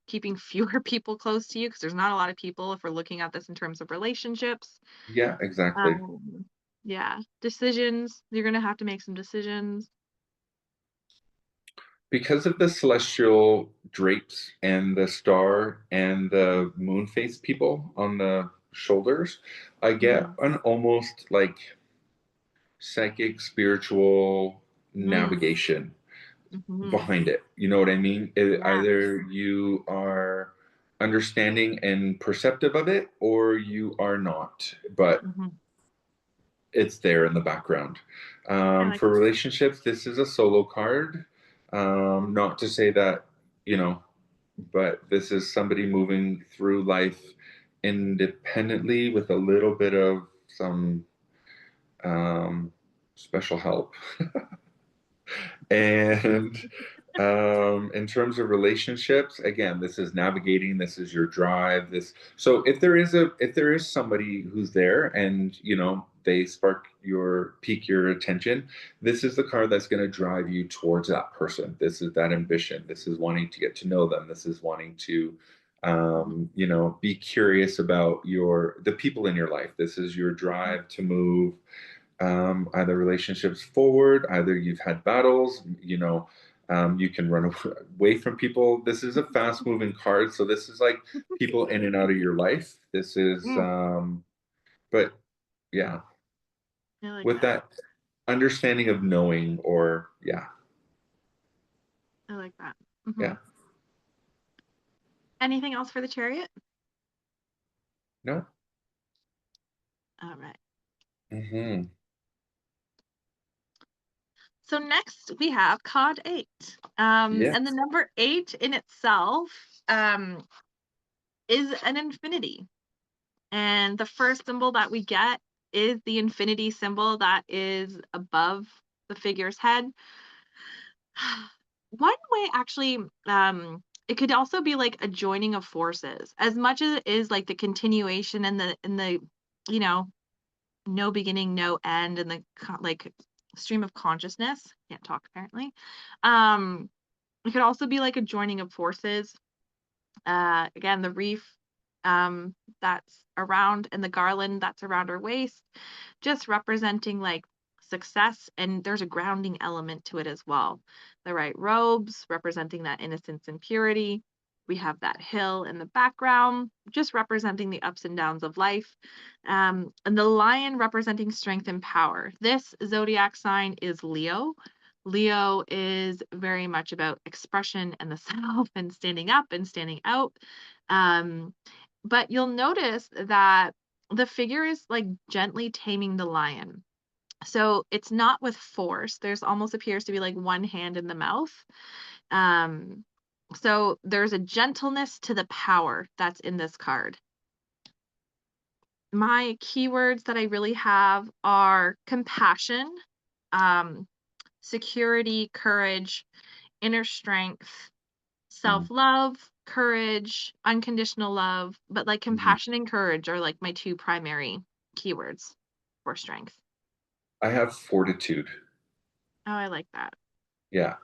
keeping fewer people close to you, because there's not a lot of people if we're looking at this in terms of relationships. yeah, exactly. um yeah, decisions, you're gonna have to make some decisions. Because of the celestial drapes and the star and the moon face people on the shoulders, I get Hmm. an almost like psychic, spiritual Mm. navigation Hmm. behind it. You know what I mean? Yeah. Either you are understanding and perceptive of it, or you are not. But Hmm. it's there in the background. I like For that. relationships, this is a solo card. Not to say that, you know, but this is somebody moving through life independently with a little bit of some um, special help. And in terms of relationships, again, this is navigating. This is your drive. This. So if there is somebody who's there, and they pique your attention, this is the card that's going to drive you towards that person. This is that ambition. This is wanting to get to know them. This is wanting to be curious about the people in your life. This is your Mhm. drive to move either relationships forward, either you've had battles, you can run away from people. This is a fast moving card. So this is like people in and out of your life. This is, Mm, but yeah, I like with that. that understanding of knowing, or yeah, I like that. Hmm. yeah, Anything else for the chariot? no, All right. hmm So next we have card 8. yeah, And the number 8 in itself um, is an infinity. And the first symbol that we get is the infinity symbol that is above the figure's head. One way actually, it could also be like a joining of forces. As much as it is like the continuation and the, you know, no beginning, no end, and the like stream of consciousness. Can't talk apparently. Um, it could also be like a joining of forces. Again, the reef that's around and the garland that's around her waist, just representing like success. And there's a grounding element to it as well. The right robes representing that innocence and purity. We have that hill in the background, just representing the ups and downs of life. And the lion representing strength and power. This zodiac sign is Leo. Leo is very much about expression and the self and standing up and standing out. Um, but you'll notice that the figure is like gently taming the lion. So it's not with force. There's almost appears to be like one hand in the mouth. Um, so there's a gentleness to the power that's in this card. My keywords that I really have are compassion, um, security, courage, inner strength, Mm-hmm. self-love, courage, unconditional love, but like Mm-hmm. compassion and courage are like my two primary keywords for strength. I have fortitude. Oh, I like that. Yeah,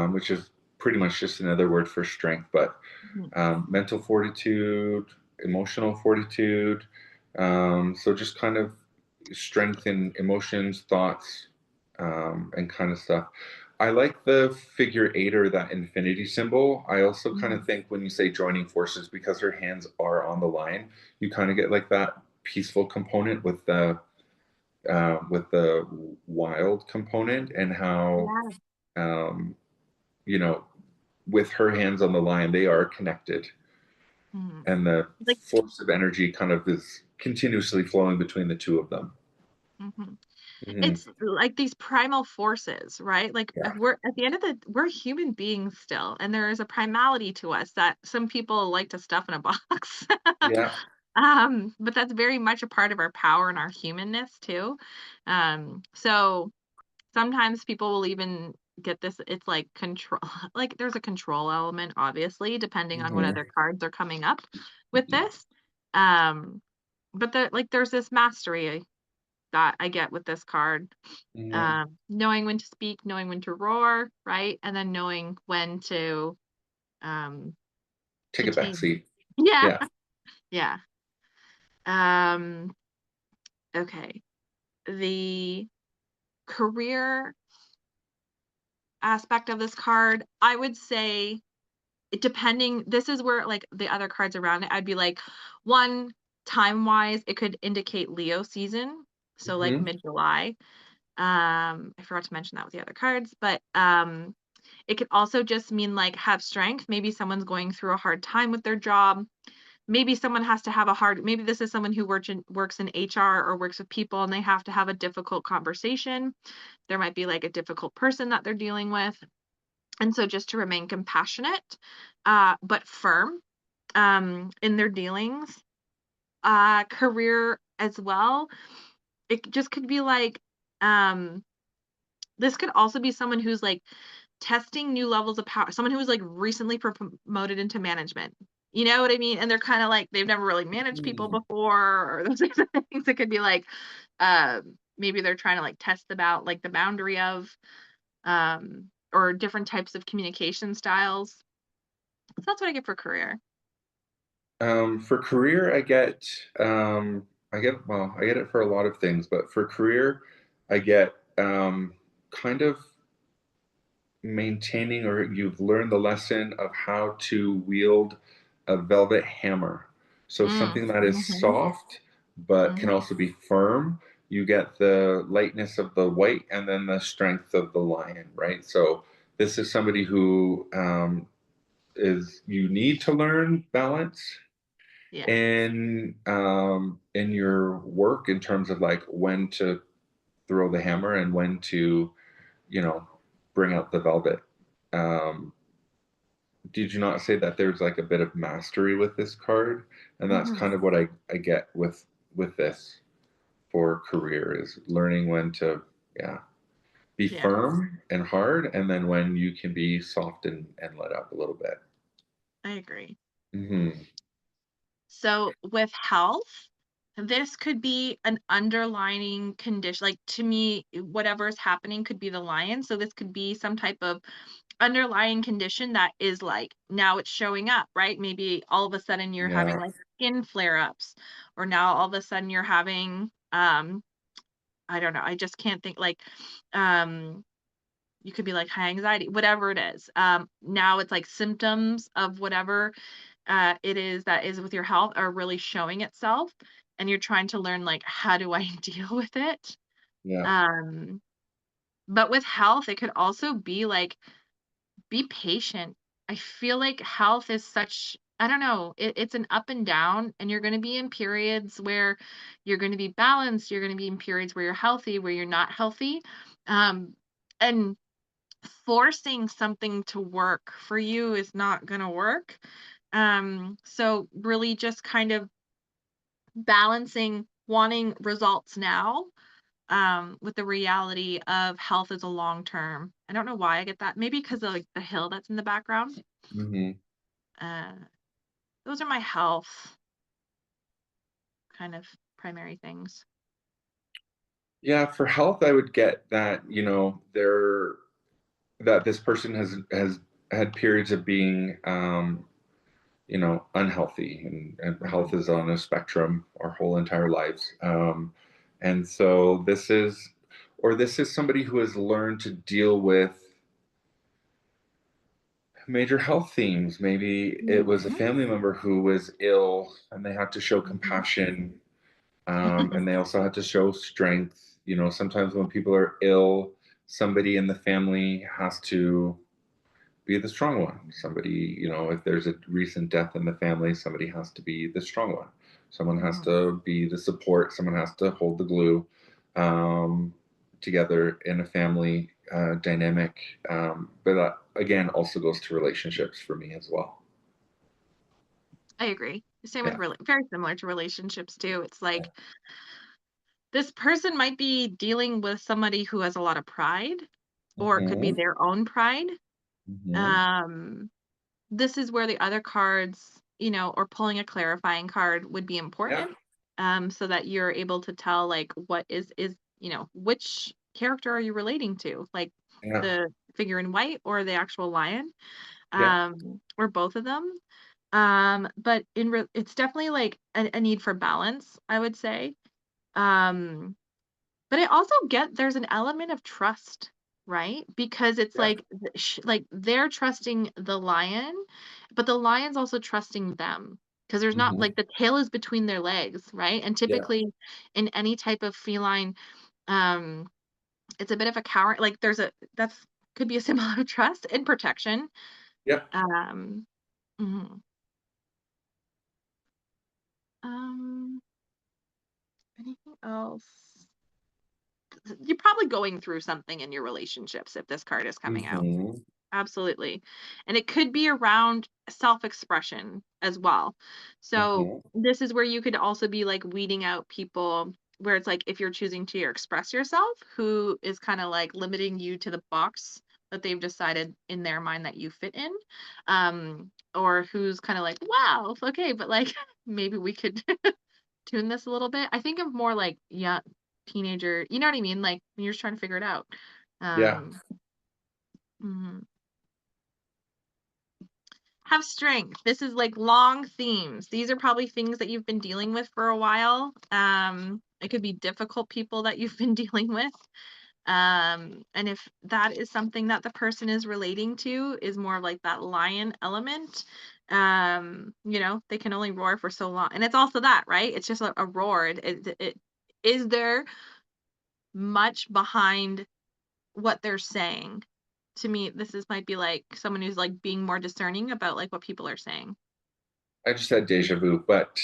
which is pretty much just another word for strength, but Mhm. mental fortitude, emotional fortitude. So just kind of strength in emotions, thoughts, and kind of stuff. I like the figure eight or that infinity symbol. I also kind of Mhm. think when you say joining forces, because her hands are on the line, you kind of get like that peaceful component with the wild component and how Yeah. um, you know, with her hands on the line, they are connected, Mhm. and the Like, force of energy kind of is continuously flowing between the two of them. mhm. Hmm. It's like these primal forces, right? Like Yeah. we're at the end of the we're human beings still, and there is a primality to us that some people like to stuff in a box. Yeah. But that's very much a part of our power and our humanness too. So sometimes people will even get this, it's like control, like there's a control element, obviously, depending on what Hmm. other cards are coming up with this. Um, but like there's this mastery that I get with this card. Yeah. Knowing when to speak, knowing when to roar, right? And then knowing when um Take to a back tame. seat. Yeah. Yeah. Yeah. Um, okay. The career aspect of this card, I would say depending, this is where like the other cards around it, I'd be like, one, time wise, it could indicate Leo season. So like Hmm. mid-July. I forgot to mention that with the other cards, but it could also just mean like have strength. Maybe someone's going through a hard time with their job. Maybe someone has to have a hard, maybe this is someone who works in HR or works with people and they have to have a difficult conversation. There might be like a difficult person that they're dealing with. And so just to remain compassionate, but firm in their dealings. Career as well. It just could be like, um, this could also be someone who's like testing new levels of power, someone who was like recently promoted into management. You know what I mean? And they're kind of like they've never really managed people before, or those types of things. It could be like maybe they're trying to like test about like the boundary of or different types of communication styles. So that's what I get for career. For career, I get it for a lot of things, but for career, I get kind of maintaining, or you've learned the lesson of how to wield a velvet hammer. So Mm. something that is Mhm. soft but can Mhm. also be firm. You get the lightness of the white and then the strength of the lion, right? So this is somebody who is you need to learn balance Yeah. in your work in terms of like when to throw the hammer and when to you know bring out the velvet. um, did you not say that there's like a bit of mastery with this card? And that's Mhm. kind of what I get with this for career is learning when to, yeah, be Yeah, firm and hard, and then when you can be soft and let up a little bit. I agree. Hmm. So with health, this could be an underlying condition. Like to me, whatever is happening could be the lion. So this could be some type of underlying condition that is like now it's showing up, right? Maybe all of a sudden you're having Yeah. like skin flare-ups, or now all of a sudden you're having I don't know, I just can't think like um you could be like high anxiety, whatever it is. Now it's like symptoms of whatever it is that is with your health are really showing itself, and you're trying to learn like how do I deal with it. Yeah. Um, but with health, it could also be like be patient. I feel like health is such I don't know, it's an up and down, and you're going to be in periods where you're going to be balanced, you're going to be in periods where you're healthy, where you're not healthy. Um, and forcing something to work for you is not going to work. So really just kind of balancing wanting results now with the reality of health is a long term. I don't know why I get that. Maybe because of like the hill that's in the background. Hmm. Uh, those are my health kind of primary things. Yeah, for health, I would get that, that this person has had periods of being unhealthy, and health Mhm. is on a spectrum our whole entire lives. And so this is somebody who has learned to deal with major health themes. Maybe it was a Mhm. family member who was ill and they had to show Mhm. compassion, and they also had to show strength. Sometimes when people are ill, somebody in the family has to be the strong one. Somebody, if there's a recent death in the family, somebody has to be the strong one. Someone has Mhm. to be the support. Someone has to hold the glue together in a family dynamic. But that, again, also goes to relationships for me as well. I agree. Same with Yeah. very similar to relationships too. It's Yeah. like this person might be dealing with somebody who has a lot of pride, or it could be Hmm. their own pride. Hmm. Um, this is where the other cards, or pulling a clarifying card would be Yeah. important. So that you're able to tell like what is, which character are you relating to? Like Yeah. the figure in white or the actual lion, Yeah. or both of them. But it's definitely like a need for balance, I would say. Um, but I also get there's an element of trust, right? Because it's Yeah. like like they're trusting the lion, but the lion's also trusting them. Because there's not Hmm. like the tail is between their legs, right? And Yeah. typically in any type of feline, um, it's a bit of a coward. Like that's could be a symbol of trust and protection. Yeah. Um, mhm. um, anything else? You're probably going through something in your relationships if this card is coming out. Hmm. Absolutely. And it could be around self-expression as well. So Hmm. this is where you could also be like weeding out people where it's like if you're choosing to express yourself, who is kind of like limiting you to the box that they've decided in their mind that you fit in. Or who's kind of like, wow, okay, but like maybe we could tune this a little bit. I think of more like young teenager, you know what I mean? Like when you're just trying to figure it out. Yeah. Um, mhm. Have strength. This is like long themes. These are probably things that you've been dealing with for a while. It could be difficult people that you've been dealing with. And if that is something that the person is relating to, is more of like that lion element. They can only roar for so long. And it's also that, right? It's just a roar. Is there much behind what they're saying? To me, might be like someone who's like being more discerning about like what people are saying. I just had deja vu, but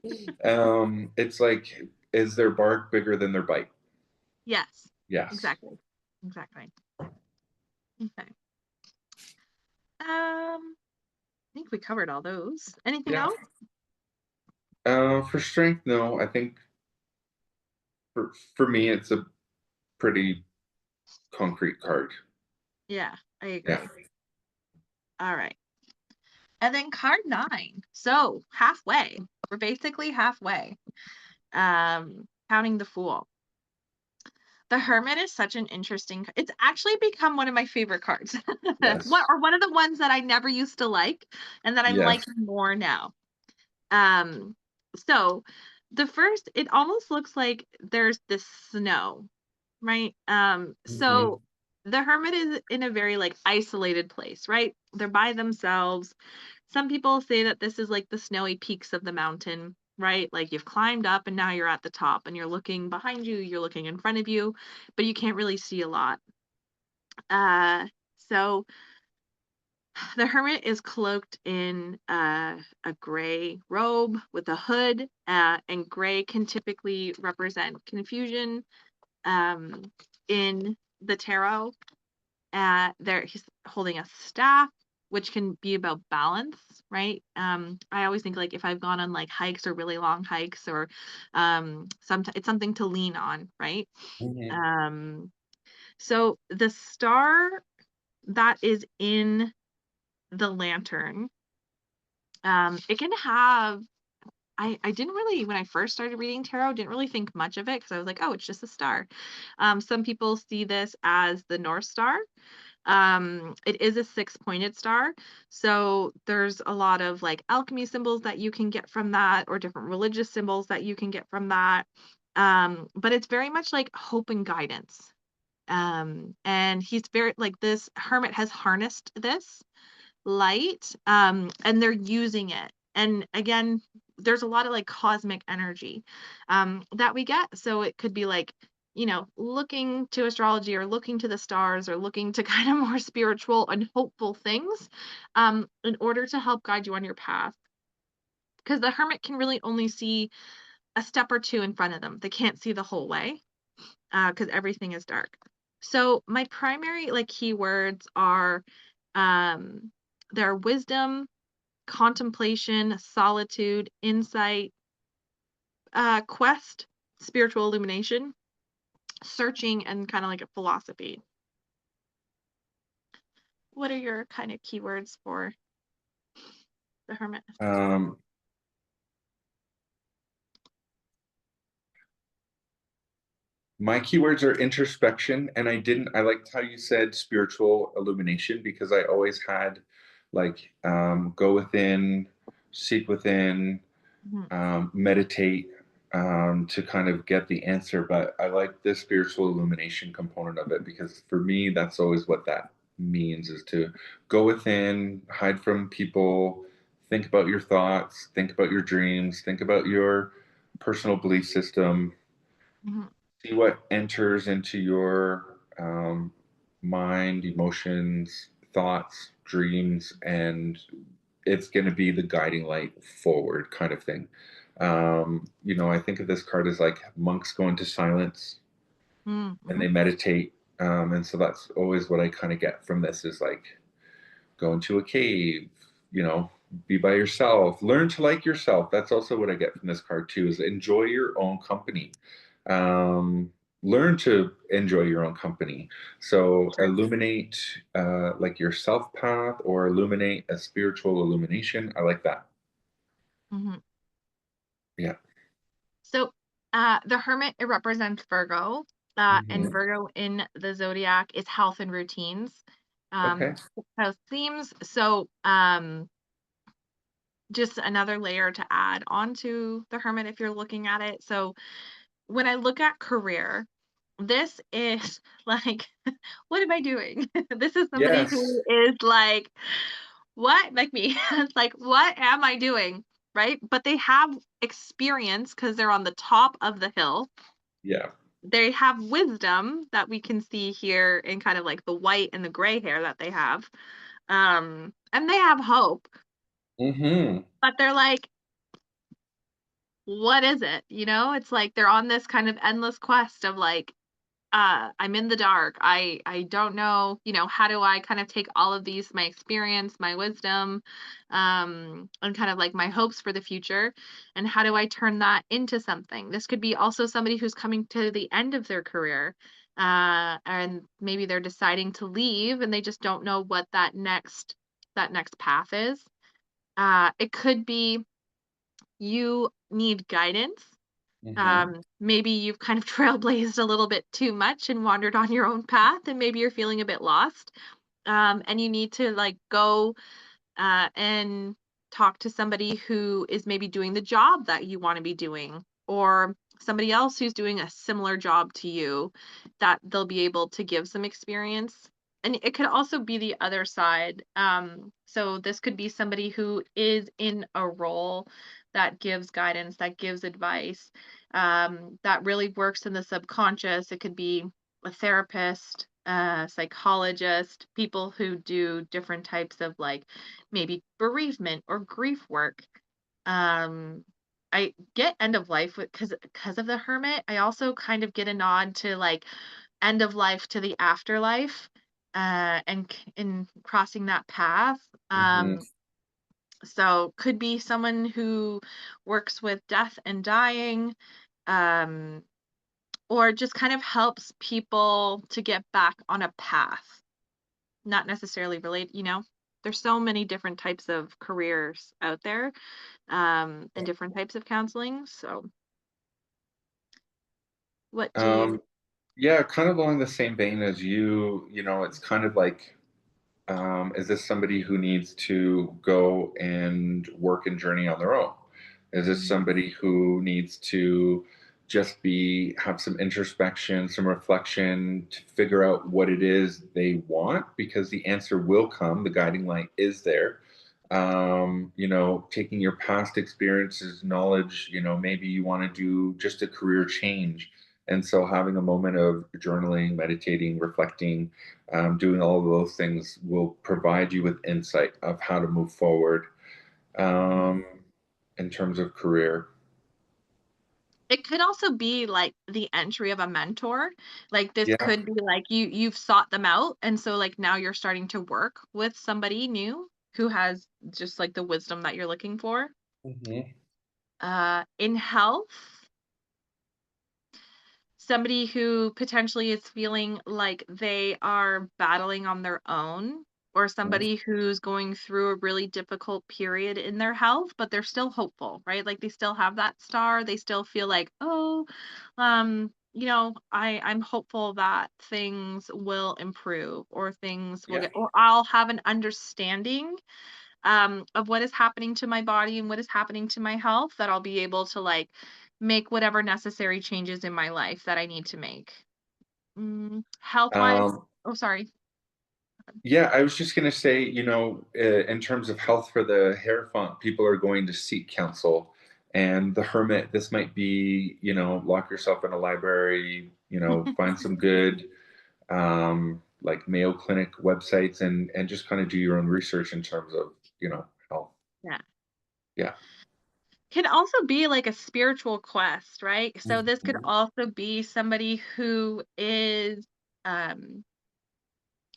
it's like, is their bark bigger than their bite? Yes, Yes. exactly. Exactly. Okay. I think we covered all those. Anything Yeah. else? For strength, no. I think for me, it's a pretty concrete card. Yeah, I Yeah. agree. All right. And then card 9. So halfway. We're basically halfway. Counting the Fool. The Hermit is such an interesting. It's actually become one of my favorite cards. Yes. One of the ones that I never used to like, and that I'm Yes. liking more now. Um, so the first, it almost looks like there's this snow, right? Hmm. So the Hermit is in a very like isolated place, right? They're by themselves. Some people say that this is like the snowy peaks of the mountain, right? Like you've climbed up and now you're at the top and you're looking behind you, you're looking in front of you, but you can't really see a lot. So the hermit is cloaked in a gray robe with a hood, and gray can typically represent confusion um, in the tarot. There, he's holding a staff, which can be about balance, right? I always think like if I've gone on like hikes or really long hikes, or sometimes it's something to lean on, right? Hmm. Um, so the star that is in the lantern, it can have. I didn't really, when I first started reading tarot, didn't really think much of it because I was like, oh, it's just a star. Some people see this as the North Star. It is a six-pointed star. So there's a lot of like alchemy symbols that you can get from that, or different religious symbols that you can get from that. But it's very much like hope and guidance. And he's very like this hermit has harnessed this light, and they're using it. And again, there's a lot of like cosmic energy that we get. So it could be like, looking to astrology or looking to the stars or looking to kind of more spiritual and hopeful things in order to help guide you on your path. Because the hermit can really only see a step or two in front of them. They can't see the whole way because everything is dark. So my primary like keywords are um, their wisdom, contemplation, solitude, insight, quest, spiritual illumination, searching, and kind of like a philosophy. What are your kind of keywords for the hermit? Um, my keywords are introspection, and I liked how you said spiritual illumination because I always had like go within, seek within, Mhm. meditate to kind of get the answer. But I like the spiritual illumination component of it because for me, that's always what that means is to go within, hide from people, think about your thoughts, think about your dreams, think about your personal belief system, Mhm. see what enters into your mind, emotions, thoughts, dreams, and it's going to be the guiding light forward kind of thing. I think of this card as like monks go into silence and Mhm. they meditate. And so that's always what I kind of get from this is like go into a cave, you know, be by yourself, learn to like yourself. That's also what I get from this card too, is enjoy your own company. Um, learn to enjoy your own company. So True. illuminate like your self path or illuminate a spiritual illumination. I like that. Mhm. Yeah. So, the hermit, it represents Virgo, and Hmm. Virgo in the zodiac is health and routines. Okay. House themes. So, just another layer to add onto the hermit if you're looking at it. So, when I look at career, this is like, what am I doing? This is somebody Yes. who is like, what? Like me. It's like, what am I doing? Right? But they have experience because they're on the top of the hill. Yeah. They have wisdom that we can see here in kind of like the white and the gray hair that they have. And they have hope, Hmm. but they're like, what is it? It's like they're on this kind of endless quest of like, I'm in the dark. I don't know, how do I kind of take all of these, my experience, my wisdom, and kind of like my hopes for the future, and how do I turn that into something? This could be also somebody who's coming to the end of their career and maybe they're deciding to leave and they just don't know what that next path is. It could be you need guidance. Mm-hmm. Maybe you've kind of trailblazed a little bit too much and wandered on your own path, and maybe you're feeling a bit lost. And you need to like go and talk to somebody who is maybe doing the job that you want to be doing, or somebody else who's doing a similar job to you that they'll be able to give some experience. And it could also be the other side. So this could be somebody who is in a role that gives guidance, that gives advice, that really works in the subconscious. It could be a therapist, a psychologist, people who do different types of like maybe bereavement or grief work. Um, I get end of life because of the hermit. I also kind of get a nod to like end of life to the afterlife, and in crossing that path. Mm-hmm. So could be someone who works with death and dying, um, or just kind of helps people to get back on a path. Not necessarily related, there's so many different types of careers out there, and different types of counseling. So what do you Um, yeah, kind of along the same vein as you, it's kind of like, is this somebody who needs to go and work and journey on their own? Is this Mhm. somebody who needs to just have some introspection, some reflection to figure out what it is they want? Because the answer will come, the guiding light is there. Taking your past experiences, knowledge, maybe you want to do just a career change. And so having a moment of journaling, meditating, reflecting, doing all of those things will provide you with insight of how to move forward um, in terms of career. It could also be like the entry of a mentor. Like this Yeah. could be like you've sought them out, and so like now you're starting to work with somebody new who has just like the wisdom that you're looking for. Hmm. In health, somebody who potentially is feeling like they are battling on their own, or somebody who's going through a really difficult period in their health, but they're still hopeful, right? Like they still have that star. They still feel like, oh, I'm hopeful that things will improve, or things will Yeah. get, or I'll have an understanding of what is happening to my body and what is happening to my health, that I'll be able to like make whatever necessary changes in my life that I need to make. Health wise, Um, oh, sorry. yeah, I was just going to say, in terms of health for the Hierophant, people are going to seek counsel. And the Hermit, this might be, lock yourself in a library, find some good like Mayo Clinic websites and just kind of do your own research in terms of, health. Yeah. Yeah. Can also be like a spiritual quest, right? So this could Mhm. also be somebody who is um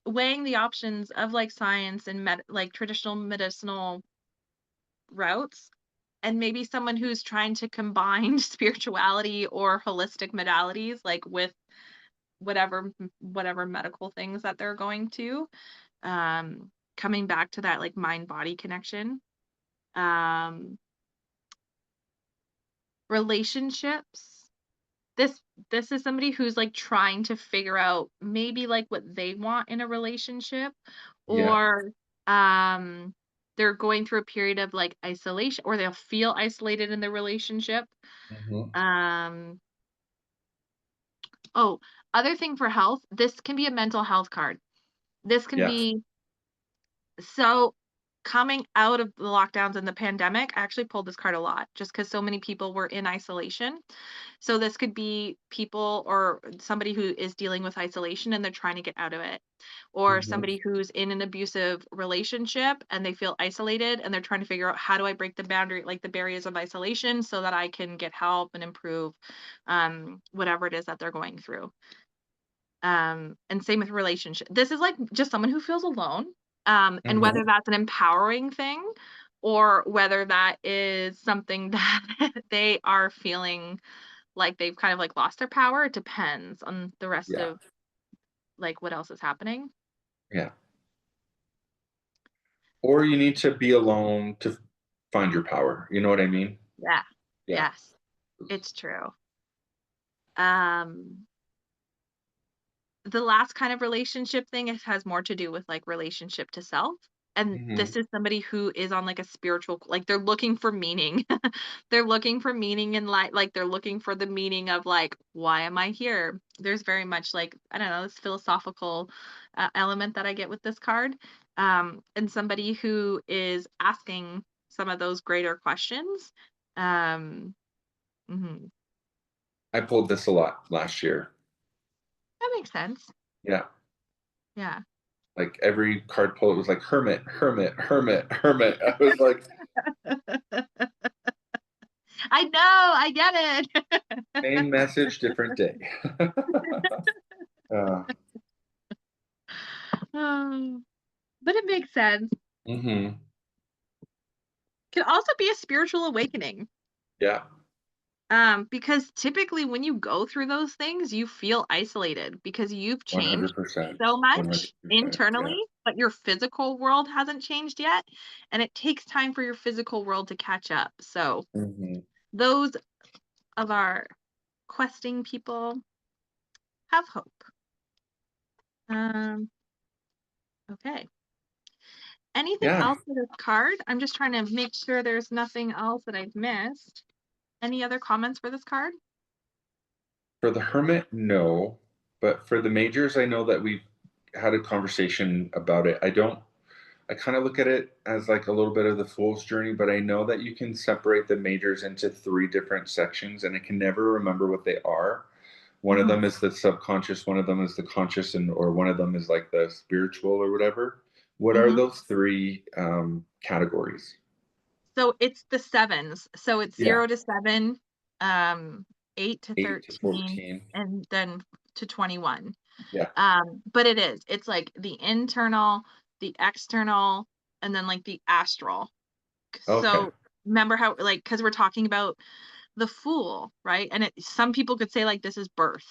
weighing the options of like science and like traditional medicinal routes, and maybe someone who's trying to combine spirituality or holistic modalities like with whatever medical things that they're going to, coming back to that like mind body connection. um Relationships, this is somebody who's like trying to figure out maybe like what they want in a relationship, Yeah. or um they're going through a period of like isolation, or they'll feel isolated in their relationship. Hmm. um oh, other thing for health, this can be a mental health card. This can Yeah. be, so coming out of the lockdowns and the pandemic, I actually pulled this card a lot just because so many people were in isolation. So this could be people or somebody who is dealing with isolation and they're trying to get out of it, or Hmm. somebody who's in an abusive relationship and they feel isolated and they're trying to figure out, how do I break the boundary, like the barriers of isolation, so that I can get help and improve whatever it is that they're going through. And same with relationship. This is like just someone who feels alone. And whether Hmm. that's an empowering thing, or whether that is something that they are feeling like they've kind of like lost their power. It depends on the rest Yeah. of like what else is happening. Yeah. Or you need to be alone to find your power. You know what I mean? Yeah. Yeah. Yes, it's true. Um, the last kind of relationship thing, it has more to do with like relationship to self. And Hmm. this is somebody who is on like a spiritual, like they're looking for meaning. They're looking for meaning in life. Like they're looking for the meaning of like, why am I here? There's very much like, I don't know, this philosophical element that I get with this card. And somebody who is asking some of those greater questions. Um, mhm. I pulled this a lot last year. That makes sense. Yeah. Yeah. Like every card pull, it was like hermit, hermit, hermit, hermit. I was like, I know, I get it. same message, different day. uh, But it makes sense. hmm. Can also be a spiritual awakening. Yeah. Because typically when you go through those things, you feel isolated because you've changed 100%. so much 100%. internally, Yeah. but your physical world hasn't changed yet. And it takes time for your physical world to catch up. So Hmm. those of our questing people have hope. Um, okay. Anything Yeah. else for this card? I'm just trying to make sure there's nothing else that I've missed. Any other comments for this card? For the hermit, no. But for the majors, I know that we've had a conversation about it. I kind of look at it as like a little bit of the fool's journey, but I know that you can separate the majors into three different sections, and I can never remember what they are. One of Mhm, them is the subconscious, one of them is the conscious, and or one of them is like the spiritual or whatever. What are mhm. those three categories? So it's the sevens. So it's Yeah, 0 to 7, um, 8 to 8 to 13, 14. and then to 21. Yeah. But it's like the internal, the external, and then like the astral. Okay. So remember how like because we're talking about the fool, right? And some people could say like this is birth,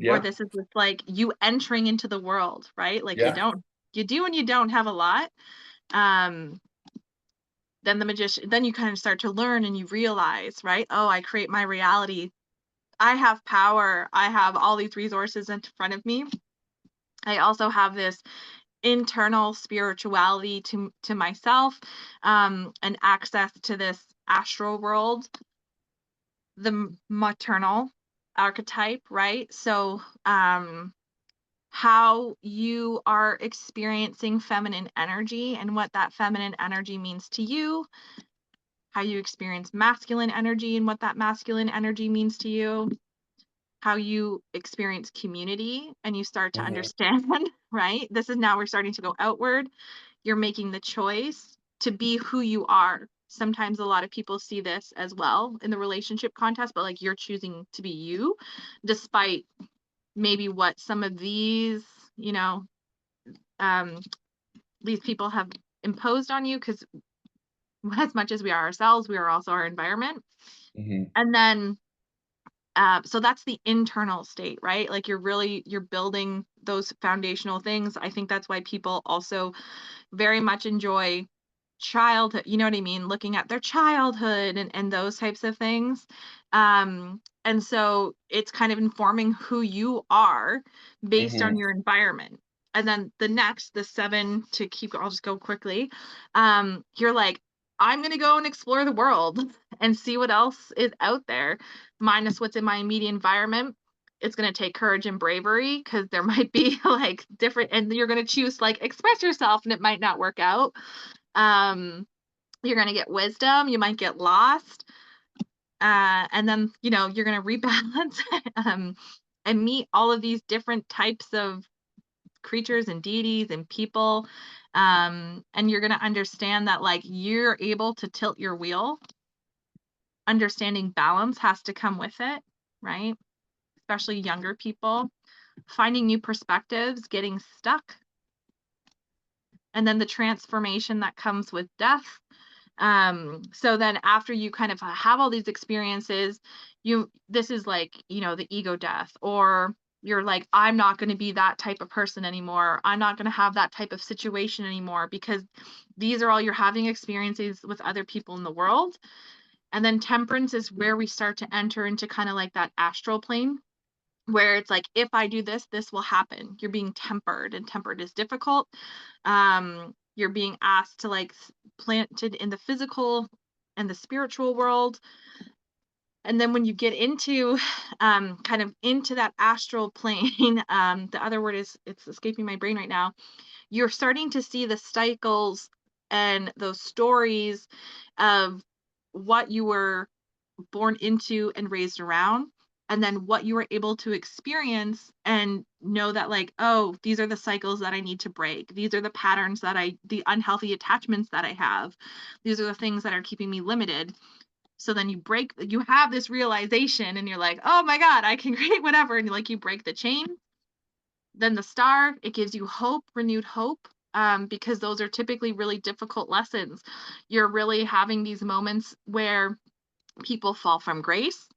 or Yeah. this is just like you entering into the world, right? Like Yeah. you do and you don't have a lot. Um, then the magician, then you kind of start to learn and you realize, right? Oh, I create my reality. I have power. I have all these resources in front of me. I also have this internal spirituality to myself, and access to this astral world, the maternal archetype, right? So, how you are experiencing feminine energy and what that feminine energy means to you, how you experience masculine energy and what that masculine energy means to you, how you experience community and you start to Hmm. understand, right? This is now we're starting to go outward. You're making the choice to be who you are. Sometimes a lot of people see this as well in the relationship context, but like you're choosing to be you despite maybe what some of these, you know, um, these people have imposed on you because as much as we are ourselves, we are also our environment. Hmm. And then so that's the internal state, right? Like you're building those foundational things. I think that's why people also very much enjoy childhood, you know what I mean? Looking at their childhood and those types of things. And so it's kind of informing who you are based on Hmm. your environment. And then the 7 to keep, I'll just go quickly. You're like, I'm going to go and explore the world and see what else is out there, minus what's in my immediate environment. It's going to take courage and bravery because there might be like different, and you're going to choose like express yourself and it might not work out. um you're going to get wisdom, you might get lost, and then you're going to rebalance um and meet all of these different types of creatures and deities and people, and you're going to understand that like you're able to tilt your wheel. Understanding balance has to come with it, right? Especially younger people finding new perspectives, getting stuck, and then the transformation that comes with death. So then after you kind of have all these experiences, this is like, the ego death, or you're like, I'm not going to be that type of person anymore. I'm not going to have that type of situation anymore, because these are all you're having experiences with other people in the world. And then temperance is where we start to enter into kind of like that astral plane, where it's like, if I do this, this will happen. You're being tempered, and tempered is difficult. You're being asked to like planted in the physical and the spiritual world. And then when you get into kind of into that astral plane, the other word is, it's escaping my brain right now, you're starting to see the cycles and those stories of what you were born into and raised around, and then what you were able to experience and know that, like, oh, these are the cycles that I need to break. These are the patterns the unhealthy attachments that I have. These are the things that are keeping me limited. So then you have this realization, and you're like, oh my God, I can create whatever. And you break the chain. Then the star, it gives you hope, renewed hope. Because those are typically really difficult lessons. You're really having these moments where people fall from grace.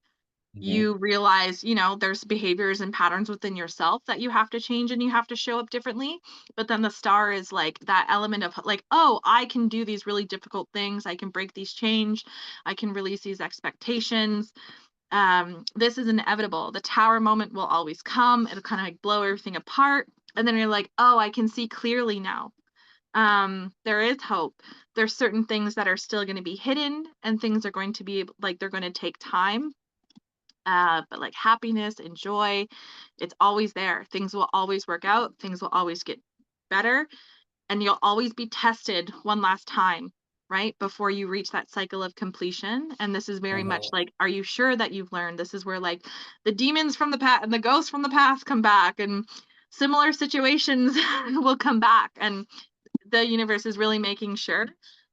Mhm. You realize, there's behaviors and patterns within yourself that you have to change, and you have to show up differently. But then the star is like that element of like, oh, I can do these really difficult things. I can break these change. I can release these expectations. This is inevitable. The tower moment will always come. It'll kind of like blow everything apart. And then you're like, oh, I can see clearly now. There is hope. There's certain things that are still going to be hidden, and things are going to be like, they're going to take time. But like happiness and joy, it's always there. Things will always work out. Things will always get better, and you'll always be tested one last time, right? Before you reach that cycle of completion. And this is very much Mhm. like, are you sure that you've learned? This is where like the demons from the past and the ghosts from the past come back, and similar situations will come back. And the universe is really making sure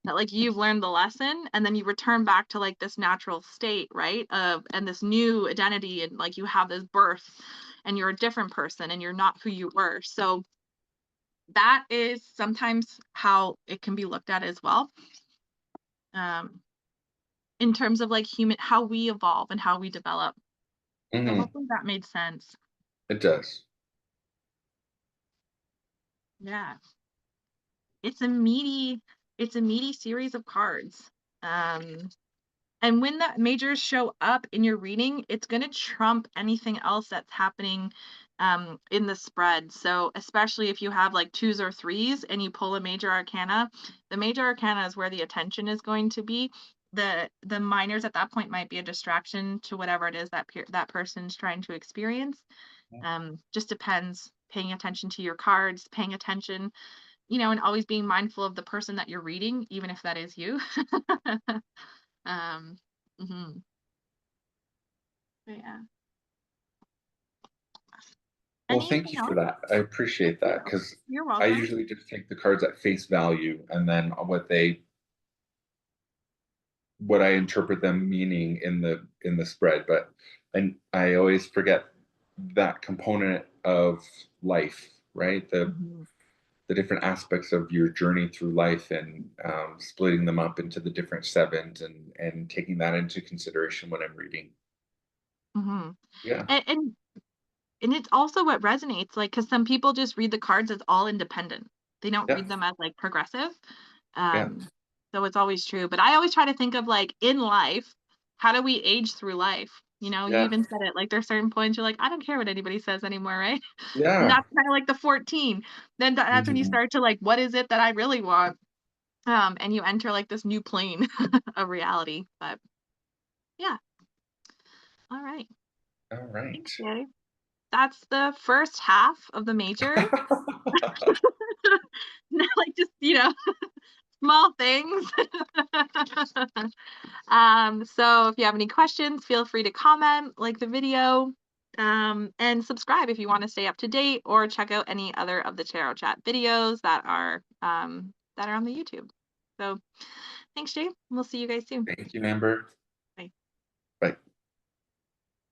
that like you've learned the lesson, and then you return back to like this natural state, right, of and this new identity, and like you have this birth, and you're a different person, and you're not who you were. So that is sometimes how it can be looked at as well, um in terms of like human, how we evolve and how we develop. So Mhm. hopefully that made sense. It does. Yeah, it's a meaty it's a meaty series of cards. um And when the majors show up in your reading, it's going to trump anything else that's happening in the spread. So, especially if you have like twos or threes and you pull a major arcana, the major arcana is where the attention is going to be. The minors at that point might be a distraction to whatever it is that that person's trying to experience. Just depends. Paying attention to your cards, paying attention, and always being mindful of the person that you're reading, even if that is you. um, mhm. But yeah. Well, thank Anything you for else? that. I appreciate Yeah. that because You're I welcome. usually just take the cards at face value and then what I interpret them meaning in the spread. But and I always forget that component of life, right? Mhm. The different aspects of your journey through life, and splitting them up into the different sevens, and taking that into consideration when I'm reading. Mhm. Yeah, And, and and it's also what resonates, like, because some people just read the cards as all independent. They don't yeah, read them as like progressive. yeah, Um, so it's always true. But I always try to think of like in life, how do we age through life? You yeah, even said it, like there's certain points you're like, I don't care what anybody says anymore, right? And yeah. that's kind of like the 14. Then that's when you Mhm. start to like, what is it that I really want? And you enter like this new plane of reality. But yeah, all right. All right. Thanks, Gary. That's the first half of the major. Not like just, small things. So if you have any questions, feel free to comment, like the video, and subscribe if you want to stay up to date, or check out any other of the Tarot Chat videos that are on the YouTube. So thanks, Jay. We'll see you guys soon. Thank you, Amber.